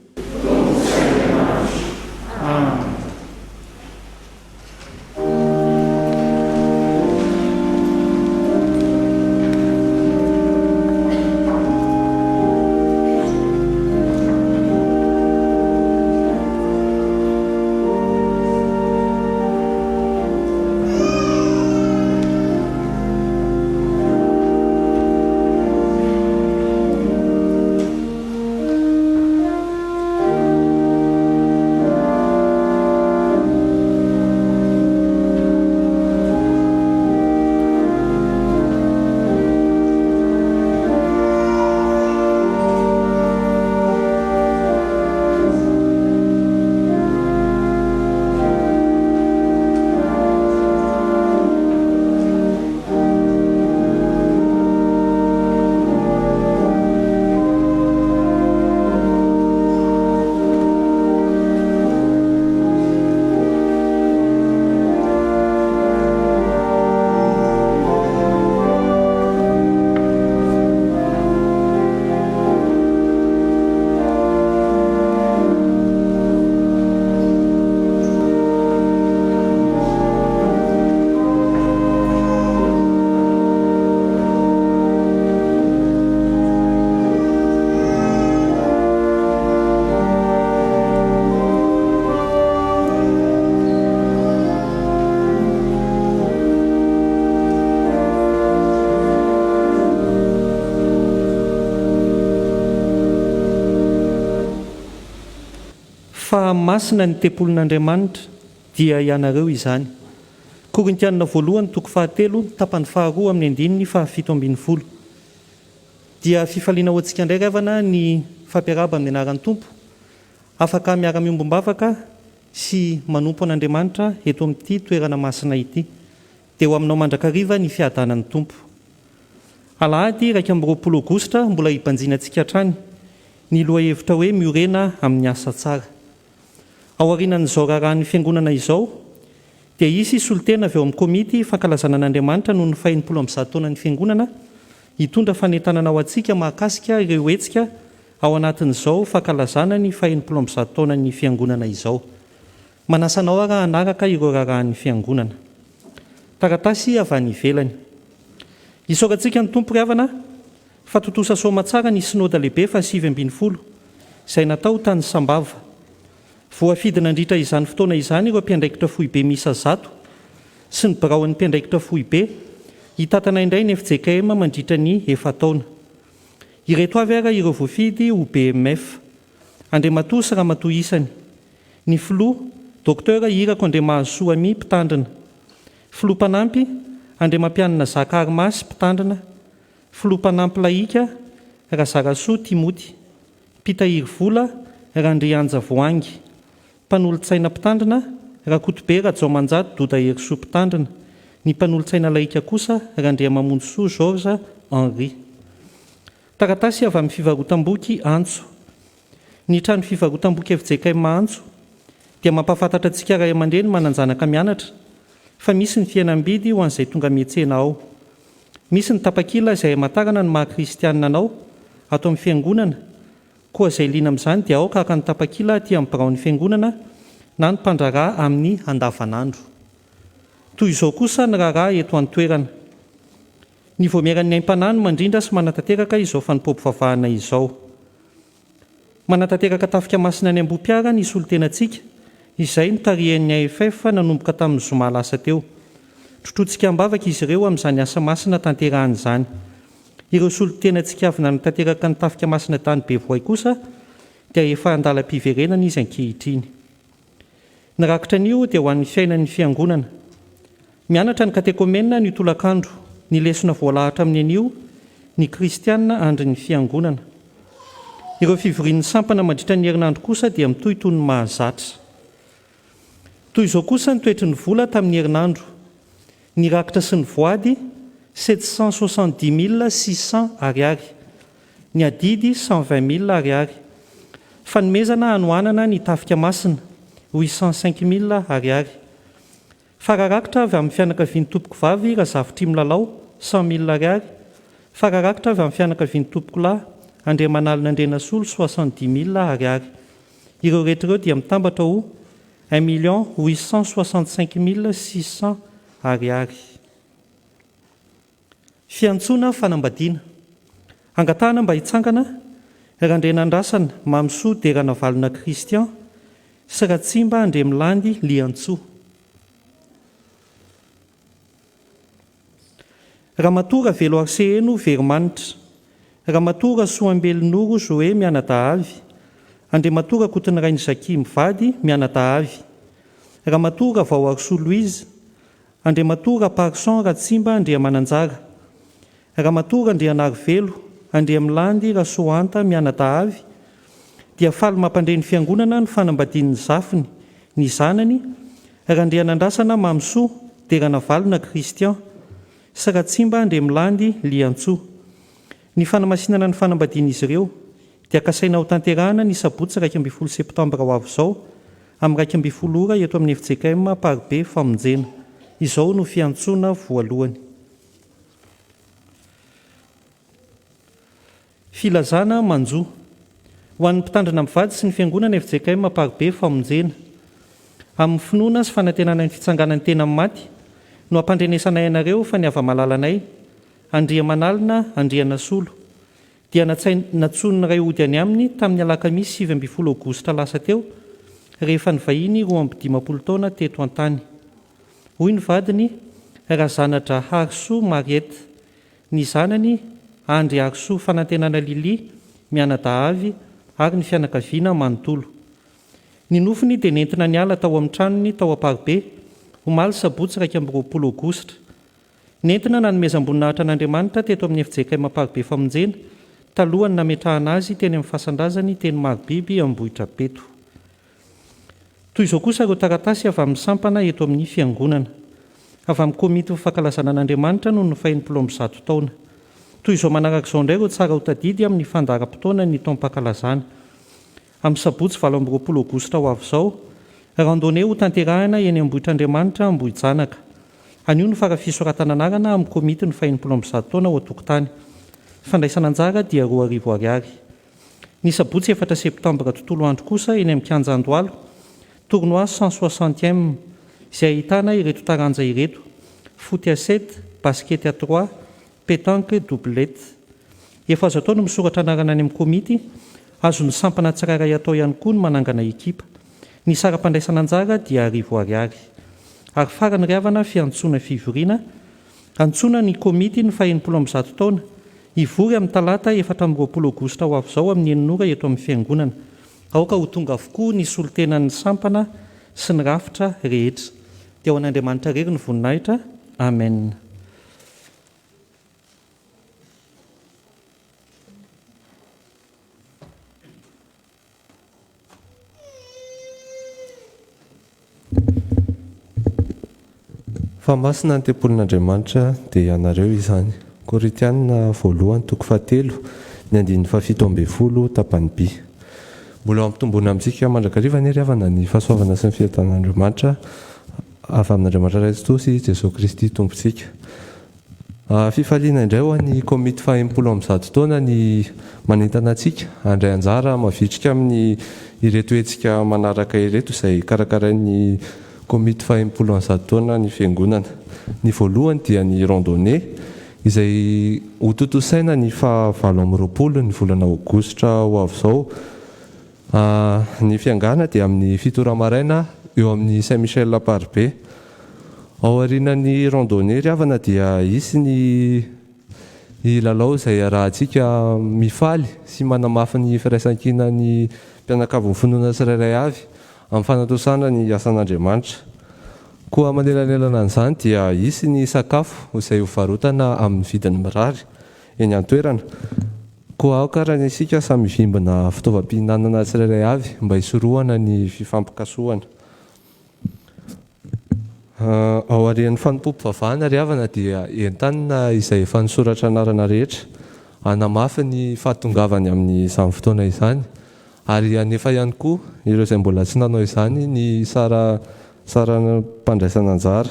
fa masina ny tempolin'Andriamanitra dia ianareo izany. Korintianina voalohany toko 7 tapany 2 amin'ny 7:7. Dia fifaliana ho antsika indray ravana ny fampiaraba amin'ny anaran'ny Tompo, afaka miara-miombom-bavaka sy manompo an'Andriamanitra eto amin'ity toerana masina ity, dia ho aminao mandrakariva ny fiadanan'ny Tompo. Alahady 20 Aogositra mbola hibanjina antsika hatrany ny loha hevitra hoe miorena amin'ny asa tsara. Ao aorianan'izao raharan'ny fiangonana izao dia isy solotena avy eo amin'ny komity fankalazana an'Andriamanitra noho ny 70 taonan'ny fiangonana hitondra fanentanana ao antsika mahakasika ireo hetsika ao anatin'izao fankalazana ny 70 taonan'ny fiangonana izao. Manasanao raha anaraka ireo raharan'ny fiangonana. Taratasy avy any ivelany. Isorantsika ny Tompo ry havana fa totosa soma tsara ny synôda lehibe fa 7:20 izay natao tany Sambava. Voafidina andritra izany fotoana izany ireo mpiandraikitra foibe miisa 100 sy ny biraon'ny mpiandraikitra foibe hitatana indray ny FJKM mandritra ny 7 taona. Ireto avy ara ireo voafidy ho BMF: Andriamatoa sy Ramatoa isany, ny filoha Dr Irako Andriamahasoami mpitandrina, filoha mpanampy Andriamampianina Zaka Armasy mpitandrina, filoha mpanampy laika Razarasoa Timoty, mpitahiry vola Randrianja Voangy, mpanolo-tsaina mpitandrina Rakotobe Rajaomanjady Doda Herisoa mpitandrina, ny mpanolo-tsaina laika kosa Randriamamonsoa Georges Henri. Taratasy avy amin'ny fivarotam-boky Antso. Ny trano fivarotam-boky FJKM Antso dia mampafantatra antsika ray aman-dreny mananjanaka mianatra fa misy ny fihenam-bidy ho an'izay tonga miantsena ao. Misy ny tapakila izay hamantarana ny maha-kristianina anao ato amin'ny fiangonana, koa izay liana amin'izany dia aoka araka ny tapakila aty amin'ny biraon'ny fiangonana na ny mpandraraha amin'ny andavanandro. Toy izao kosa ny raharaha eto an-toerana. Ny voamiaran'ny aim-panahy no mandrindra sy manatanteraka izao fanompoam-pivavahana izao. Manatanteraka tafika masina any Ambohipiara ny solontenantsika izay notarihan'ny AFF nanomboka tamin'ny zoma lasa teo. trotrotsika ambavaka izy ireo amin'izany asa masina tanterahany izany. Ireo solotena tsikavina ny tanteraka ny tafika masina tany be voay kosa dia efa andalam-piverenana izy ankehitriny. Nirakitra an'io dia ho an'ny fiainan'ny fiangonana. Mianatra ny katekomenina ny tolakandro, ny lesona voalahatra amin'ny an'io ny kristianina andry ny fiangonana. Ireo fivorian'ny sampana mandritra ny herinandro kosa dia mitohy toy ny mahazatra. Toy izao kosa ny toetry ny vola tamin'ny herinandro. Ny rakitra sy ny voady 770 600 ariary, ny adidy 120 000 ariary. Fanomezana hanoanana ny tafika masina 805 000 ariary. Fararakitra avy amin'ny fianakavian'ny tompoko vavy Razafitry milalao 100 000 ariary. Fararakitra avy amin'ny fianakavian'ny tompoko lahy Andriamanalina Andrenasolo 70 000 ariary. Ireo rehetra ireo dia mitambatra ho 1 865 600 ariary. Fiantsoana fanambadiana. Angatahana mba hitsangana randrenandrasana mamsoa derana valona kristian sy ratsimba andre milandy liantsoa. Ramatora velo arseheno verimanitra. Ramatora soambelonoro Zoe mianadahavy. Andriamatora kotiny rainy Zaki mivady mianadahavy. Ramatora vao arso Louise. Andriamatora Parson Ratsimba Andrea Mananjara. Ramatora Andrea Narvelo Andrea Milandy Rasoanta mianadahavy. Dia faly mampandre ny fiangonana ny fanambadian'ny zafiny ny zanany Randrea Nandrasana Mamsoa derana valona kristian sy Ratsimba Andrea Milandy liantsoa. Ny fanamasinana ny fanambadian'izy ireo dia kasaina ho tanterahana ny sabotsy 12 septambra ho avy izao amin'ny 12 ora eto amin'ny FJKM Parbe Famonjena. Izao no fiantsoana voalohany. Filazana manjo ho an'ny mpitandrina mivady sy ny fiangonana FJKM Parbe Famonjena. Amin'ny finoana sy fanantenana ny fitsanganany tena maty no ampandrenesanay ianareo fa ny ava-malalanay Andriamanalina Andrianasolo dia natsonina ray ody any aminy tamin'ny alakamisy 7 aogositra lasa teo rehefa nivahiny 15 taona teto an-tany. Hoy ny vadiny Razanadra Harso Mariette, ny zanany Andry Harso fanantenana Lili mianadahavy ary ny fianakaviana manontolo. Ny nofiny dia nentina niala tao amin'ny tranony tao Parbe omaly sabotsy 20 aogositra. Nentina nanomezam-boninahitra an'Andriamanitra teto amin'ny FJKM Parbe Famonjena talohany nametrahana azy teny amin'ny fasan-drazany teny Maribiby Ambohitra Peto. Toy izao kosa ireo taratasy avy amin'ny sampana eto amin'ny fiangonana. Avy amin'ny komity fankalazana an'Andriamanitra no nofainy 70 taona. Toy izao manaraka izao indray ireo tsara hotadidy amin'ny fandaharam-potoana ny taom-pankalazana. Amin'ny sabotsy 20 aogositra ho avy izao, randonnée ho tanterahana eny Ambohitr'Andriamanitra Ambohijanaka. Anio no farafisoratana anarana amin'ny komity nofainy 70 taona ao an-tokotany. Fandraisana anjara dia 2,000 ariary. Ny sabotsy 4 septambra tontolo andro kosa eny amin'ny kianja Andohalo, tournoi 160e izay ahitana ireto taranja ireto: foot à 7, basket à 3, pétanque, doublette. Efa azo atao no misoratra anarana any amin'ny komity, azo ny sampana tsirairay atao ihany koa no manangana ekipa. Ny saram-pandraisana anjara dia 1,000 ariary. Ary farany riavana fiantsoana fivoriana, antsona ny komity ny fahenimpolo 10 taona, ivory amin'ny talata 14 aogositra ho avy izao amin'ny 9 ora eto amin'ny fiangonana. Aoka ho tonga avokoa ny solotenan'ny sampana sy ny rafitra rehetra. Dia ho an'Andriamanitra rery ny voninahitra. Amen. Fa masina ny tempolin'Andriamanitra dia ianareo izany. Koritianina voalohany 7 ny 7 tapany B. Mbola ampitombona amintsika mandrakariva ny riavana ny fahasoavana sy ny fiatan'Andriamanitra avy amin'Andriamanitra Ray Kristy Jesosy Kristy tompontsika. Fifaliana indray ho an'ny komity fahenimpolo 10 taona ny manentana antsika handray anjara mavitrika amin'ny ireto hetsika manaraka ireto izay karakarain'ny komity fahenimpolo 10 taona ny fiangonana. Ny voalohany dia ny randonnée izay ho tontosaina ny faha 20 ny volana aogositra ho avy izao. Ny fiangana dia amin'ny 7 maraina eo amin'ny Saint Michel Parbe. ao arinan'ny randonnée ry havana dia isy ny lalao izay arahantsika mifaly sy manamafy ny firaisan-kina ny mpianakavy ny finoana tsirairay avy amin'ny fanatosana ny asan'Andriamanitra. Koa manelanelana an'izany dia isy ny sakafo izay hovarotana amin'ny vidiny mirary eny an-toerana. Koa ao karana isika samy vimbina fitaovam-pihinanana tsirairay avy mba hisorohana ny fifampikasohana. Ao arian'ny fanompoam-pivavahana ry havana dia entanina izay efa nisoratra anarana rehetra hanamafy ny fahatongavany amin'izany fotoana izany, ary anefa ihany koa ireo izay mbola tsy nanao izany ny sarana mpandraisana anjara.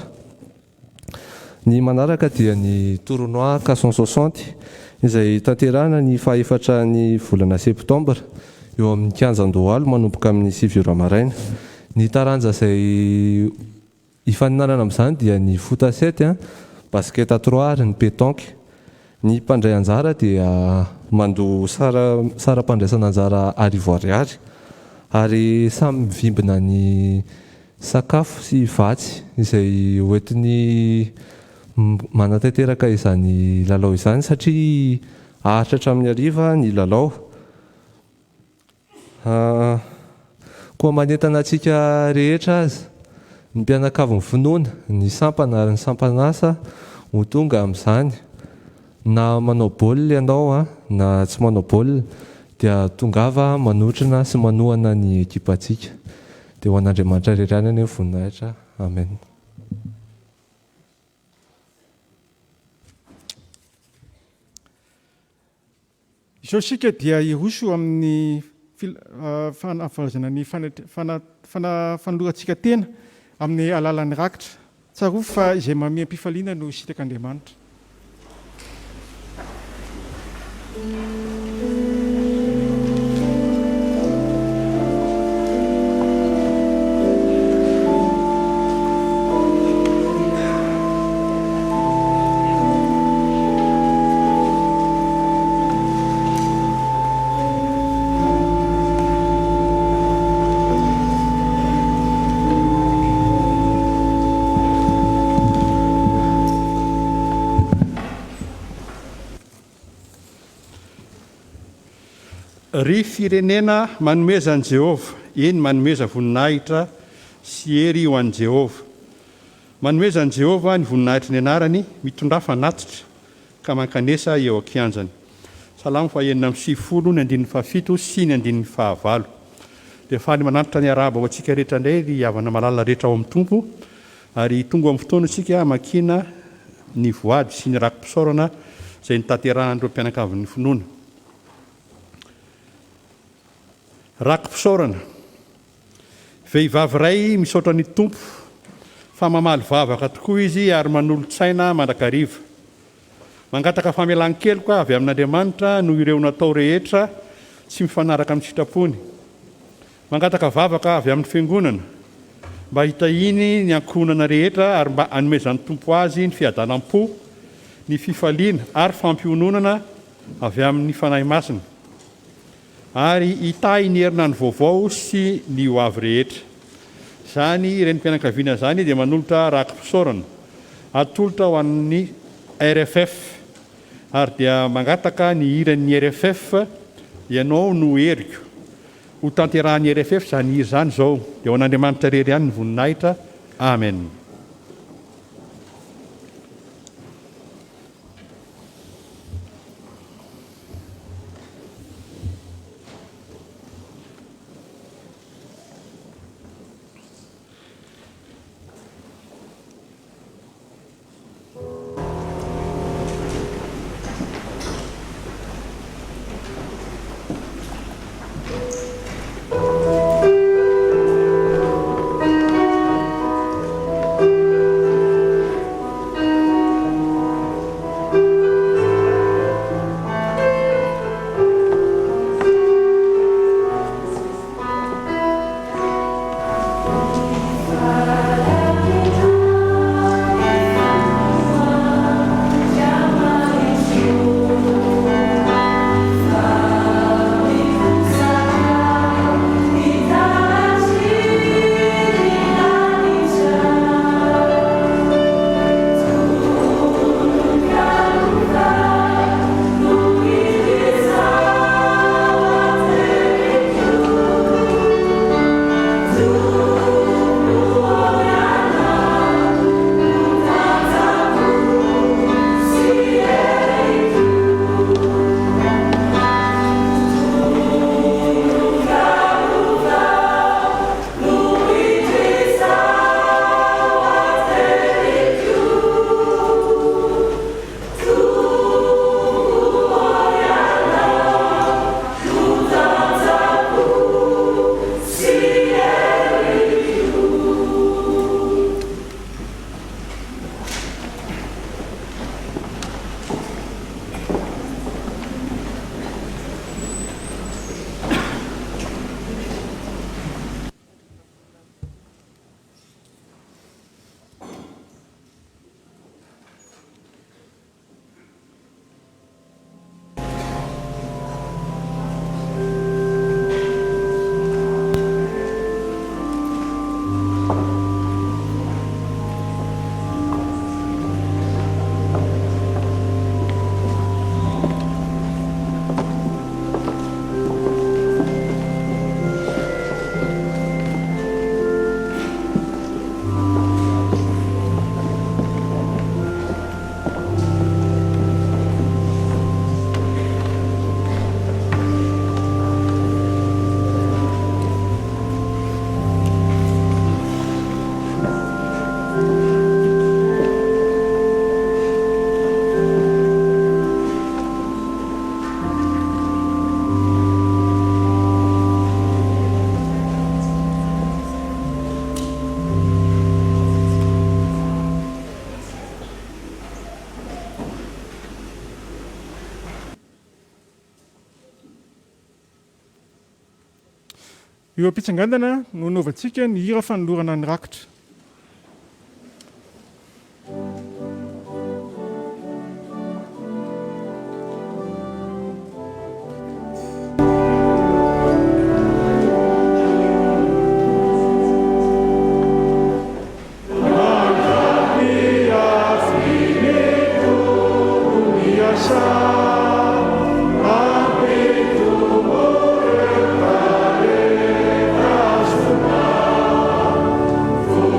Ny manaraka dia ny tournoi 460 izay tanterahana ny fahaefatra ny volana septambra eo amin'ny Kianjan-Dohalo manomboka amin'ny 7 maraina. Ny taranja izay hifaninanana amin'izany dia ny foot à 7, basket à 3 ary ny pétanque. Ny mpandray anjara dia mandoa sara mpandraisana anjara arivo ariary, ary samy mivimbina ny sakafo sy vatsy izay hoentiny manatanteraka izany lalao izany, satria aharitra hatramin'ny hariva ny lalao. Koa manentana antsika rehetra azy, ny mpianakavy ny finoana, ny sampana ary ny sampanasa ho tonga amin'izany. Na manao baolina ianao na tsy manao baolina dia tongava manotrina sy manohana ny ekipantsika. Dia ho an'Andriamanitra irery ihany ny voninahitra. Amen. Izao isika dia iroso amin'ny fahafarazana ny fanolorantsika tena amin'ny alalan'ny rakitra. Tsaroa fa izay mamiam-pifaliana no sitraka Andriamanitra. Ry firenena manomeza an' Jehova, eny manomeza voninahitra sy hery ho an' Jehova. Manomeza an' Jehova ny voninahitra ny anarany, mitondra fanatitra ka mankanesa eo an-kianjany. Salamo 107:7 sy 109. Dia faly manantitra ny araba ho antsika rehetra indray ry havana malala rehetra ao amin'ny tompo, ary tonga amin'ny fotoana isika makina ny voady sy ny rakim-pisaorana izay nitanterahan'ireo mpianakavy ny finoana. Rakim-pisaorana. Vehivavy iray misaotra ny tompo, fa mamaly vavaka tokoa izy ary manolo-tsaina mandrakariva. Mangataka famelan-keloka avy amin'Andriamanitra no ireo natao rehetra tsy mifanaraka amin'ny sitrapony. Mangataka vavaka avy amin'ny fiangonana mba hitahiny ny ankohonana rehetra ary mba hanomezan'ny tompo azy ny fiadanam-po, ny fifaliana ary fampiononana avy amin'ny fanahy masina, ary hitahy ny herinany vaovao sy ny ho avy rehetra. Izany ireny mpianakaviana izany dia manolotra rakim-pisaorana atolotra ho an'ny RFF, ary dia mangataka ny hiran'ny RFF ianao no heriko ho tanterahan'ny RFF izany hira izany izao. Dia ho an'Andriamanitra rery ihany ny voninahitra. Amen. eo am-pitsangandana no naovantsika ny hira fanolorana ny rakotra. Oh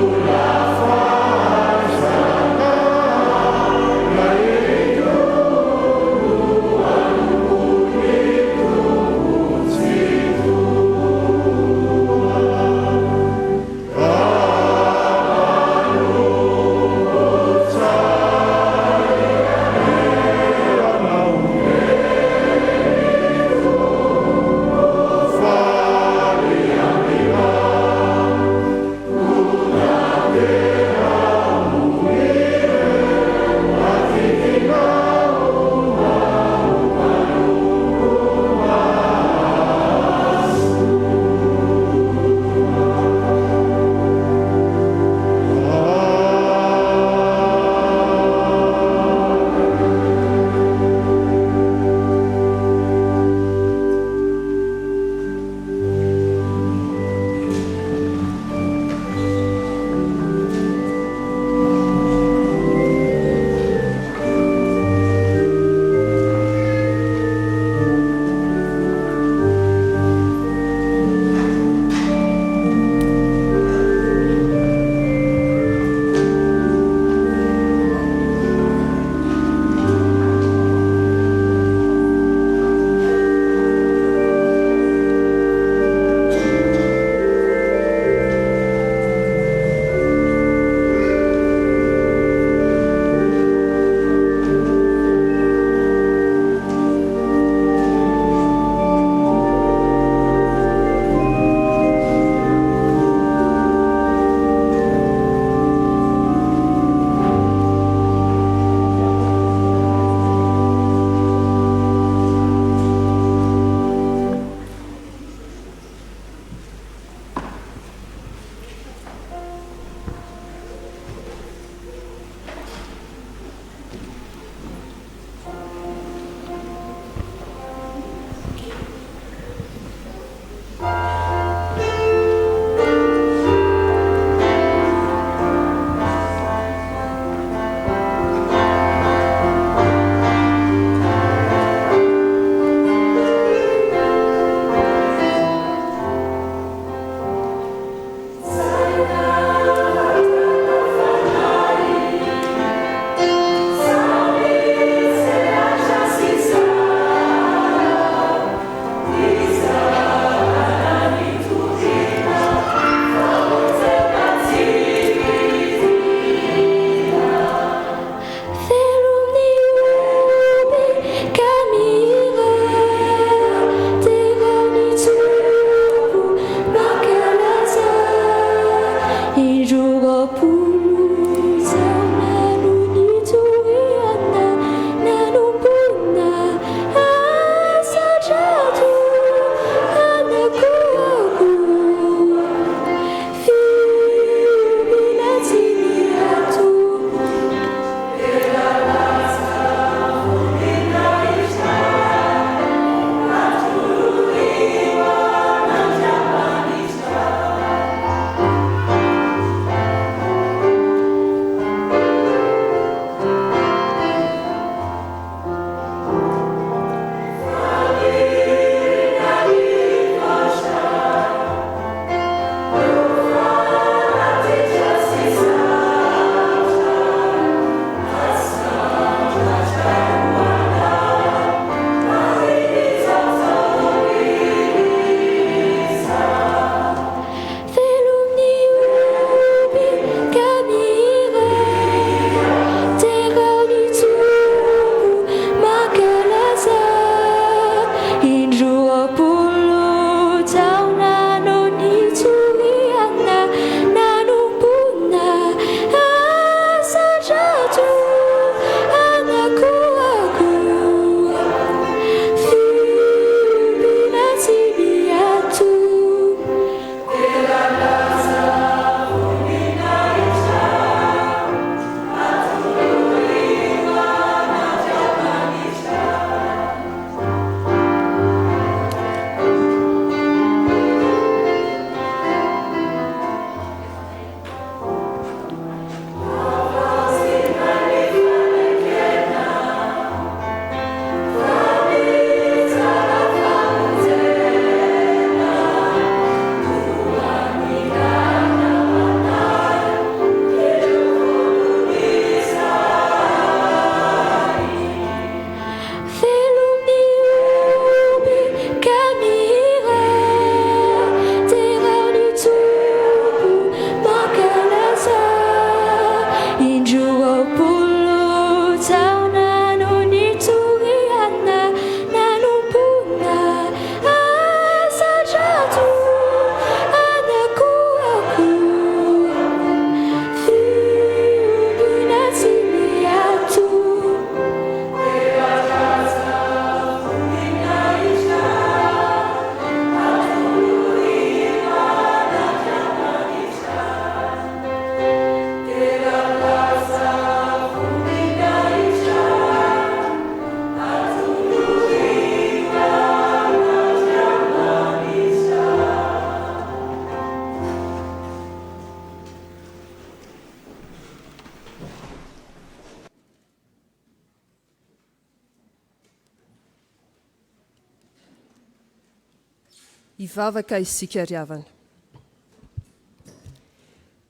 Ivavaka isika ry havana.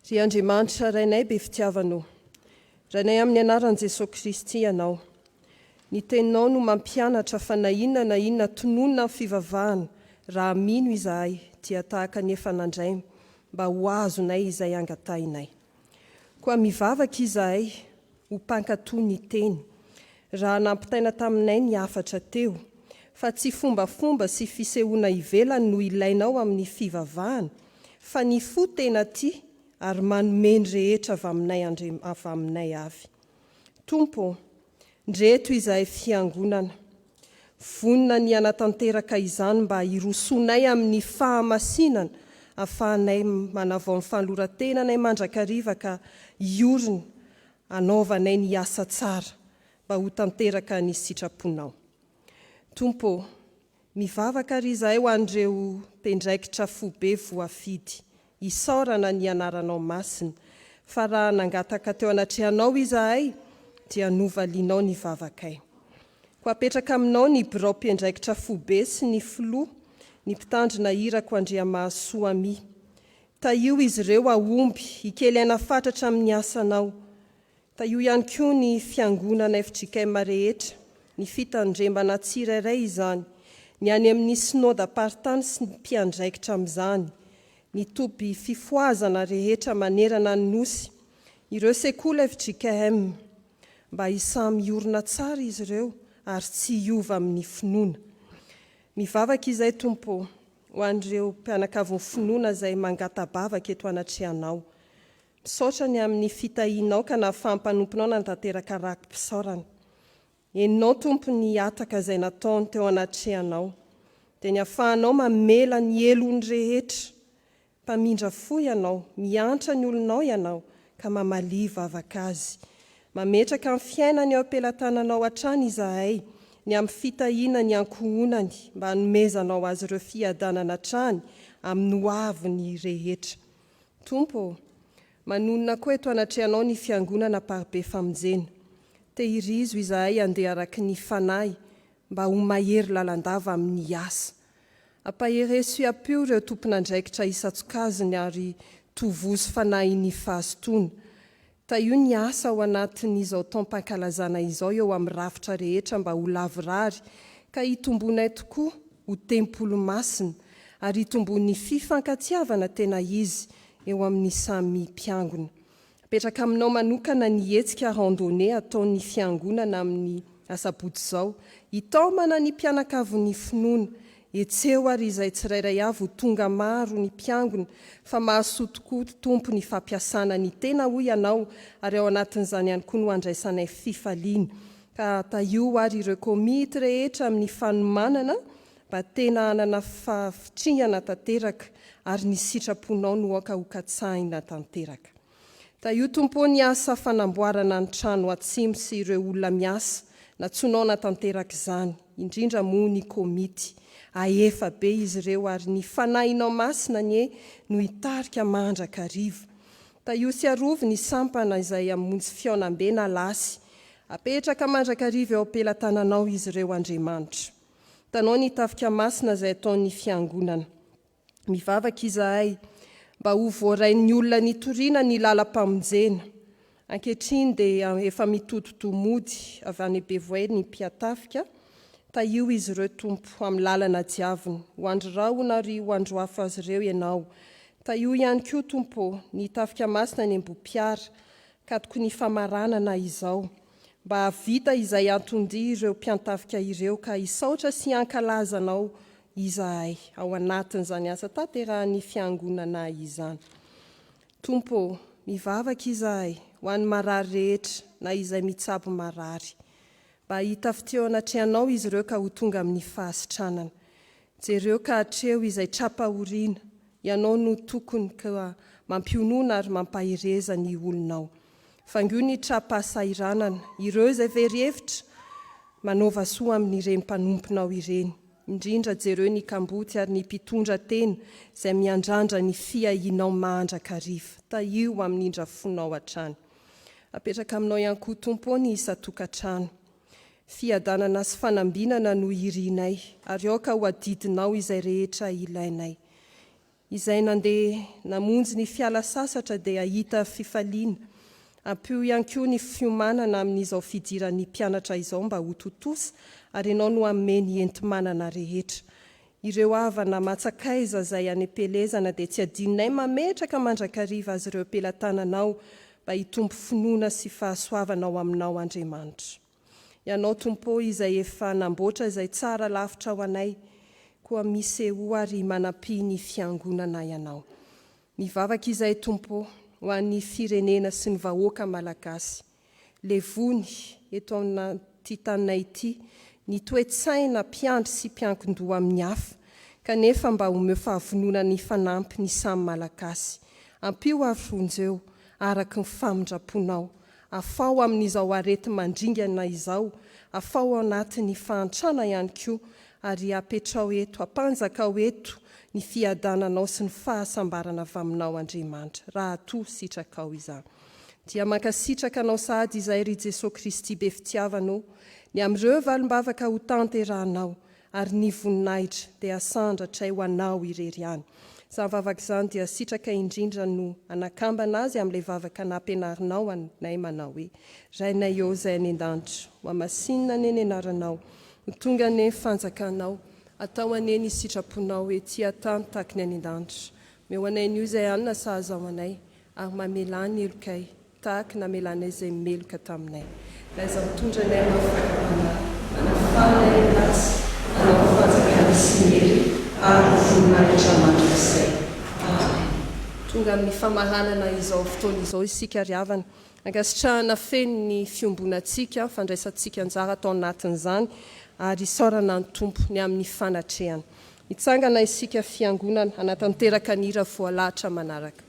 Ry Andriamanitra rainay be fitiavanao, rainay amin'ny anaran'i Jesosy Kristy ianao. Ny teninao no mampianatra fa na inona tononona ny fivavahana raha mino izahay dia tahaka ny efa nandray mba ho azonay izay angatahinay. Koa mivavaka izahay ho mpankatoy ny teny, raha nampitaina taminay ny afatra teo, fa tsy fombafomba sy fisehoana ivelany no ilainao amin'ny fivavahana, fa ny fo tena ty ary manomeny rehetra avy aminay avy. Tompo, ndreto izahay fiangonana, vonina ny anatanteraka izany mba hirosonay amin'ny fahamasinana, ahafahanay manavao ny fanorantenanay mandrakariva ka iorina anaovanay ny asa tsara mba ho tanteraka ny sitraponao. Tompo, mivavaka ry izahay ho andreo mpendraikitra fobe voafidy, isaorana ny anaranao masina, fa raha nangataka teo anatrehanao izahay dia novalianao ny vavakay. Koa apetraka aminao ny birao mpendraikitra fobe sy ny filoha, ny mpitandrina irako Andriamasoami. Taio izy ireo aomby hikelaina fatratra amin'ny asanao. Taio ihany koa ny fiangonana FJKM rehetra, ny fitandrembana tsirairay izany, ny any amin'ny sinôda-paritany sy ny mpiandraikitra amin'izany, ny toby fifoazana rehetra manerana ny nosy, ireo sekoly FJKM, mba hisamy orina tsara izy ireo ary tsy hiova amin'ny finoana. Mivavaka izay Tompo ho andreo mpianakavy ny finoana izay mangatabavaka eto anatrehanao. Misaotra ny amin'ny fitahianao ka nahafahampanumponao nantanteraka rakim-pisaorana. Eninao Tompo ny ataka izay nataony teo anatrehanao, dia ny ahafahanao mamela ny elony rehetra, mpamindra fo ianao, miantra ny olonao ianao ka mamalia vavaka azy. Mametraka amin'ny fiainany ao ampelantananao hatrany izahay, ny amin'ny fitahiana ny ankohonany mba hanomezanao azy ireo fiadanana hatrany amin'ny hoaviny rehetra. Tompo, manonona koa eto anatrehanao ny fiangonana Parobe Famonjena. Tehirizo izahay andeha araky ny fanahy mba ho mahery lalandava amin'ny asa. Ampaheresy apio ireo tompon'andraikitra isatsokaziny ary tovozy fanahy ny fahazotoana. Taio ny asa ao anatin'izao taom-pankalazana izao eo amin'ny rafitra rehetra mba ho lavorary ka hitombonay tokoa ho tempolo masina ary hitombon'ny fifankatiavana tena izy eo amin'ny samy mpiangona. Apetraka aminao manokana ny hetsika randonnée ataon'ny fiangonana amin'ny asabotsy izao, hitaomana ny mpianakavy finoana, etseo ary izay tsirairay avy ho tonga maro ny mpiangona, fa mahasoa tokoa Tompo ny fampiasana ny tena ho ianao ary ao anatin'izany ihany koa no andraisanay fifaliana. Ka taio ary ireo komity rehetra amin'ny fanomanana mba tena anana fafitrihana tanteraka ary ny sitraponao no aka ho katsahina tanteraka. Taio Tompo ny asa fanamboarana ny trano atsimo sy ireo olona miasa, natsonao natanteraka izany, indrindra moa ny komity. Aefa be izy ireo ary ny fanahinao masina no hitarika mandrakariva. Taio sy arovy ny sampana izay amonjy fiaonam-be na lasy. Apetraka mandrakariva eo ampelantananao izy ireo Andriamanitra. Tanao ny tafika masina izay ataon'ny fiangonana. Mivavaka izahay mba ho voarain'ny olona nitoriana ny lalam-pamonjena. Ankehitriny dia efa mitoto-mody avy any Bevoay ny mpiatafika. Taio izy ireo Tompo amin'ny lalana diavina, ho androraona ary ho androafo azy ireo ianao. Taio ihany koa Tompo ny tafika masina ny Ambohipiara, ka toko ny famaranana izao, mba havita izay antondi ireo mpiantafika ireo ka isaotra sy ankalazanao izahay ao anatin'izany asa tanterahany fiangonana izany. Tompo, mivavaka izahay ho an'ny marary rehetra na izay mitsabo marary. Mba hita fiteo anatrehanao izy ireo ka ho tonga amin'ny fahasitranana. Jereo ka hatreo izay trapahoriana, ianao no tokony ka mampionona ary mampahireza ny olonao. Fangio ny trapahasairanana, ireo izay very-hevitra, manova soa amin'ireny mpanomponao ireny. Indrindra jereo ny kamboty ary ny mpitondra tena izay miandrandra ny fiahinao mahandrakariva. Taio amin'indra fonao hatrany. Apetraka aminao ihany koa Tompo ny isa-tokantrano. Fiadanana sy fanambinana no irinay, ary aoka ho adidinao izay rehetra ilainay. Izay nandeha namonjy ny fiala sasatra dia ahita fifaliana. Ampio ihany koa ny fiomanana amin'izao fidiran'ny mpianatra izao mba ho totosa, ary ianao no ameny enti-manana rehetra. Ireo havana matsakaiza izay any am-pelezana dia tsy adinonay mametraka mandrakariva azy ireo pelatananao mba hitombo finoana sy fahasoavanao aminao Andriamanitra. Ianao Tompo izay efa namboatra izay tsara lavitra ho anay, koa misy eo ary manampi ny fiangonana ianao. Mivavaka izay Tompo ho an'ny firenena sy ny vahoaka malagasy. Levony eto anaty taninay ity, ny toe-tsaina mpiandry sy mpiankin-doha amin'ny hafa, kanefa mba homeo fahavonona ny fanampy ny samy malagasy. Ampio aronjeo araka ny famindraponao. Afao amin'izao arety mandringana izao, afao anatin'ny fahantrana ihany koa, ary apetrao eto, apanjaka eto ny fiadananao sy ny fahasambarana avy aminao Andriamanitra, raha to sitrakao izany. Dia mankasitraka anao sahady izay ry Jesosy Kristy be fitiavanao, ny amin'ireo valim-bavaka ho tanterahanao, ary ny voninahitra dia asandratray ho anao irery any. Izany vavaka izany dia sitraka indrindra no anakambana azy amin'ilay vavaka nampianarinao anay manao hoe: Rainay eo izay any an-danitra, ho amasinina ny anaranao, ho tonga ny fanjakanao, atao aneny sitraponao ety tany tahaka ny any an-danitra. Meo anay n'io izay anina sahaza ao anay, ary mamelany elokay, tahaka namelanay izay meloka taminay. Laiza mitondra anay mafakabana, manafanay lasy, anao fanjakany sy mery, ary voninahitra mandrakizay. Tonga amin'ny famahanana izao fotoana izao isika ry havana, ankasitrahana feno ny fiombonantsika, fandraisantsika anjara atao anatin'izany, ary isaorana ny Tompo ny amin'ny fanatrehana. Hitsangana isika fiangonana anatanteraka ny hira voalahatra manaraka.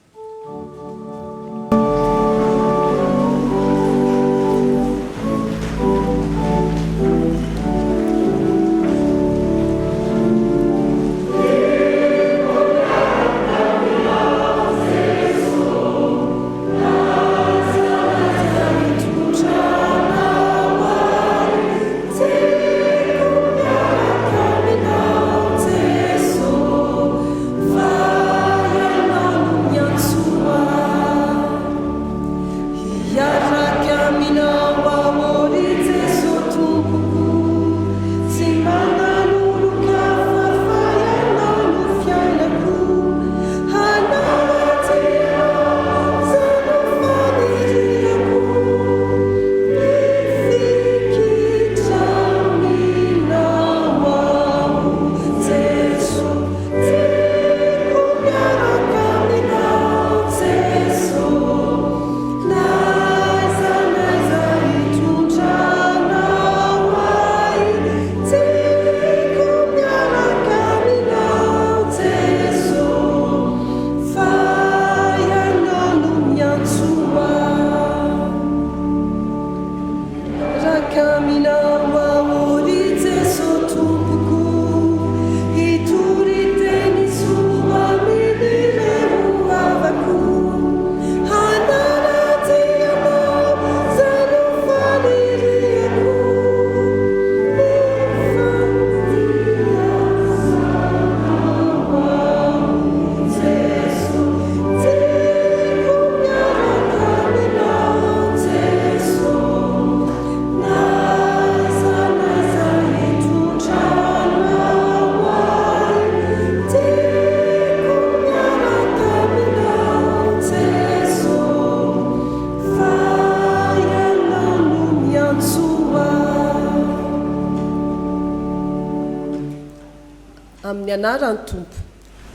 amin'ny anarany tompo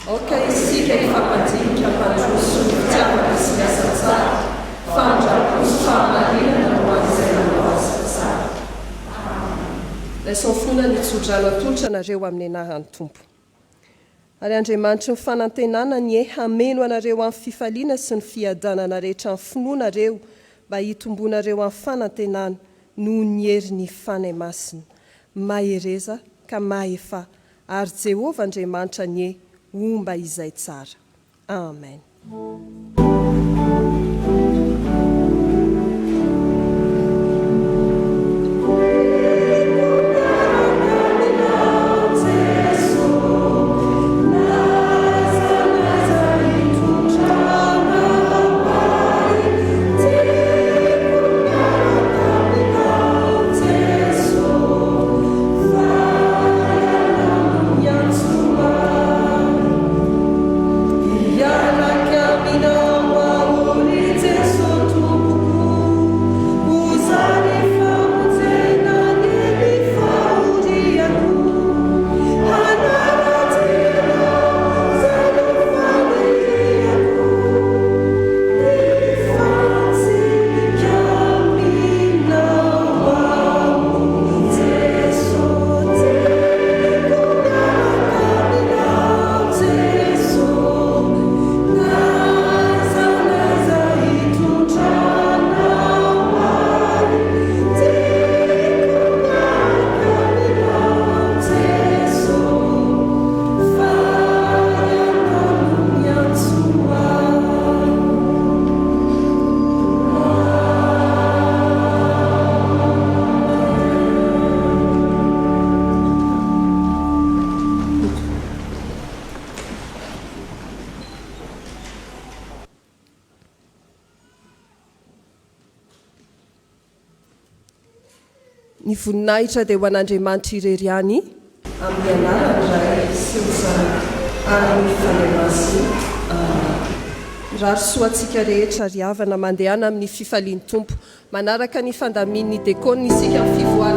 aoka isika ifampanjinika mpandroso ny fitiavana sy miasa tsara fandraposo fahamarinana no an'izay nanao asa tsara. Laisan fona ny tsodrano atolotra nareo amin'ny anarany tompo. Ary Andriamanitra ny fanantenana ny hameno anareo amin'ny fifaliana sy ny fiadanana rehetra ny finoanareo mba hitombonareo amin'ny fanantenana noho ny hery ny fanay masina. Mahereza ka mahefa ary Jehovah Andriamanitra ny omba izay tsara. Amen. Ny voninahitra dia ho an'Andriamanitra irery any amin'ny anarany ray sy ny zanaka ary ny fanay masina. Rary soantsika rehetra ry havana mandehana amin'ny fifalian'ny tompo manaraka ny fandamian'ny dekona isika amin'ny fivoarana